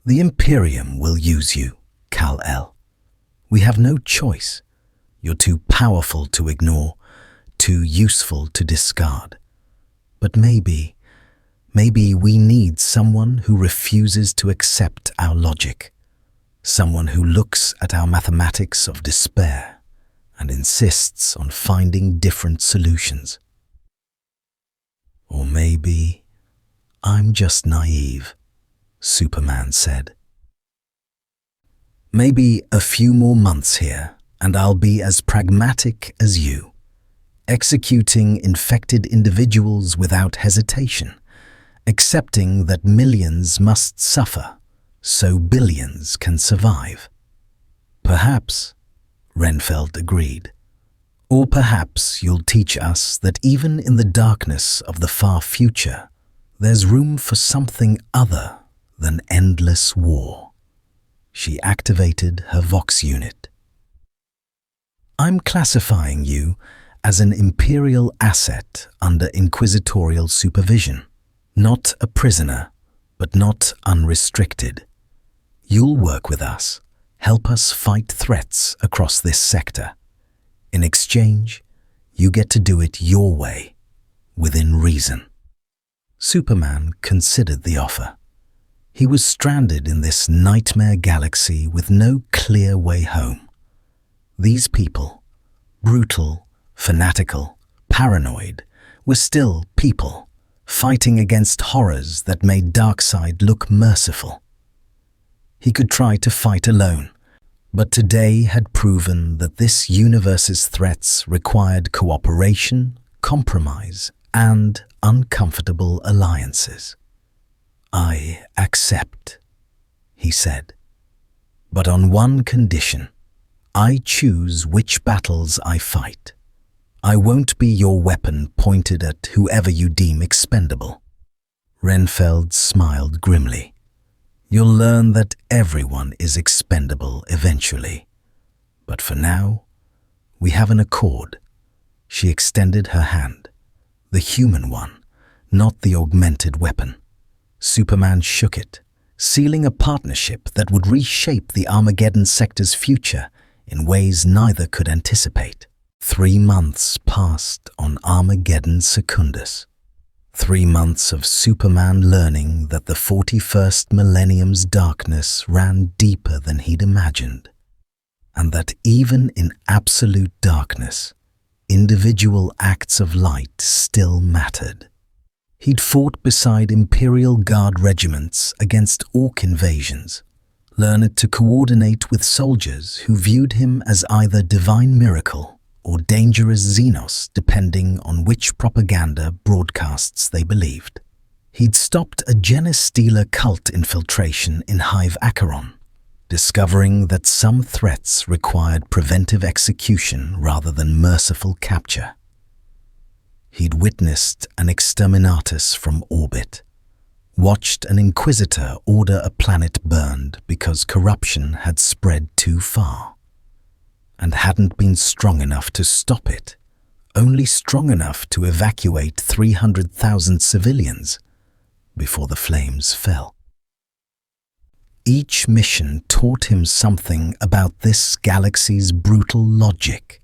"The Imperium will use you, Kal-El. We have no choice. You're too powerful to ignore, too useful to discard. But maybe we need someone who refuses to accept our logic, someone who looks at our mathematics of despair and insists on finding different solutions. Or maybe I'm just naive," Superman said. "Maybe a few more months here, and I'll be as pragmatic as you, executing infected individuals without hesitation, accepting that millions must suffer so billions can survive." "Perhaps," Renfeld agreed. "Or perhaps you'll teach us that even in the darkness of the far future, there's room for something other than endless war." She activated her Vox unit. "I'm classifying you as an Imperial asset under Inquisitorial supervision. Not a prisoner, but not unrestricted. You'll work with us, help us fight threats across this sector. In exchange, you get to do it your way, within reason." Superman considered the offer. He was stranded in this nightmare galaxy with no clear way home. These people, brutal, fanatical, paranoid, were still people, fighting against horrors that made Darkseid look merciful. He could try to fight alone, but today had proven that this universe's threats required cooperation, compromise, and uncomfortable alliances. "I accept," he said. "But on one condition. I choose which battles I fight. I won't be your weapon pointed at whoever you deem expendable." Renfeld smiled grimly. "You'll learn that everyone is expendable eventually. But for now, we have an accord." She extended her hand, the human one, not the augmented weapon. Superman shook it, sealing a partnership that would reshape the Armageddon sector's future in ways neither could anticipate. 3 months passed on Armageddon Secundus. 3 months of Superman learning that the 41st millennium's darkness ran deeper than he'd imagined, and that even in absolute darkness, individual acts of light still mattered. He'd fought beside Imperial Guard regiments against Orc invasions, learned to coordinate with soldiers who viewed him as either divine miracle or dangerous Xenos, depending on which propaganda broadcasts they believed. He'd stopped a Genestealer cult infiltration in Hive Acheron, discovering that some threats required preventive execution rather than merciful capture. He'd witnessed an exterminatus from orbit, watched an Inquisitor order a planet burned because corruption had spread too far, and hadn't been strong enough to stop it, only strong enough to evacuate 300,000 civilians before the flames fell. Each mission taught him something about this galaxy's brutal logic.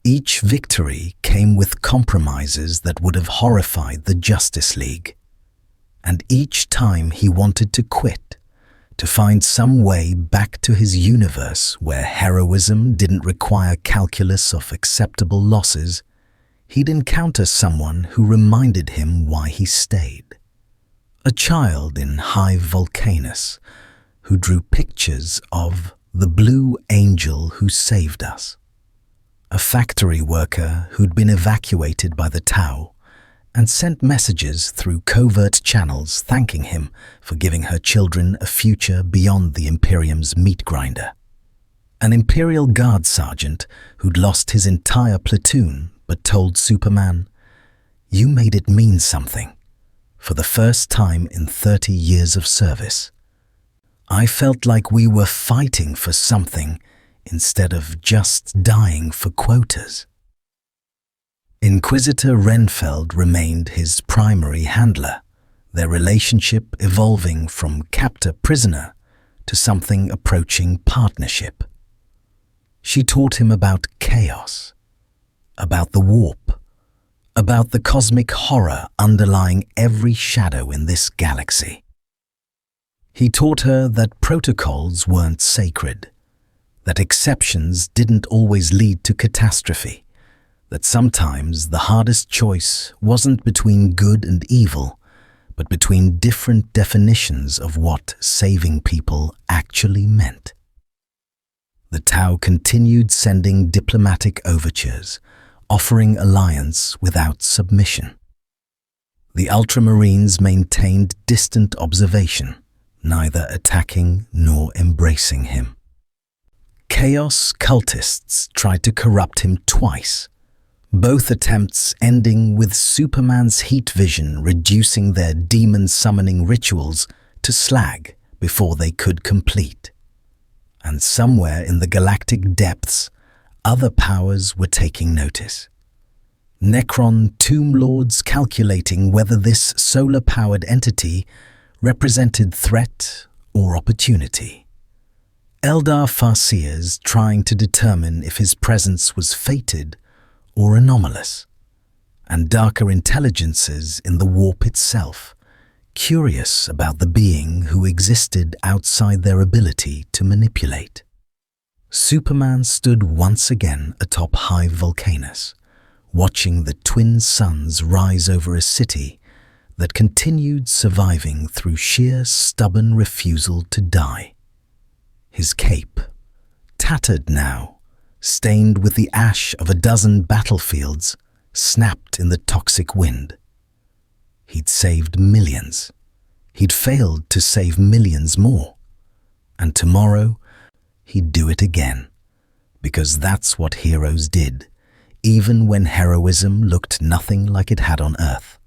Each victory came with compromises that would have horrified the Justice League. And each time he wanted to quit, to find some way back to his universe where heroism didn't require calculus of acceptable losses, he'd encounter someone who reminded him why he stayed. A child in Hive Volcanus who drew pictures of the blue angel who saved us. A factory worker who'd been evacuated by the Tau and sent messages through covert channels thanking him for giving her children a future beyond the Imperium's meat grinder. An Imperial Guard sergeant who'd lost his entire platoon but told Superman, "You made it mean something. For the first time in 30 years of service. I felt like we were fighting for something instead of just dying for quotas." Inquisitor Renfeld remained his primary handler, their relationship evolving from captor-prisoner to something approaching partnership. She taught him about chaos, about the warp, about the cosmic horror underlying every shadow in this galaxy. He taught her that protocols weren't sacred, that exceptions didn't always lead to catastrophe, that sometimes the hardest choice wasn't between good and evil, but between different definitions of what saving people actually meant. The Tau continued sending diplomatic overtures, offering alliance without submission. The Ultramarines maintained distant observation, neither attacking nor embracing him. Chaos cultists tried to corrupt him twice, both attempts ending with Superman's heat vision reducing their demon-summoning rituals to slag before they could complete. And somewhere in the galactic depths, other powers were taking notice. Necron Tomb Lords calculating whether this solar-powered entity represented threat or opportunity. Eldar Farseers trying to determine if his presence was fated or anomalous, and darker intelligences in the warp itself, curious about the being who existed outside their ability to manipulate. Superman stood once again atop Hive Volcanus, watching the twin suns rise over a city that continued surviving through sheer stubborn refusal to die. His cape, tattered now, stained with the ash of a dozen battlefields, snapped in the toxic wind. He'd saved millions. He'd failed to save millions more. And tomorrow, he'd do it again. Because that's what heroes did, even when heroism looked nothing like it had on Earth.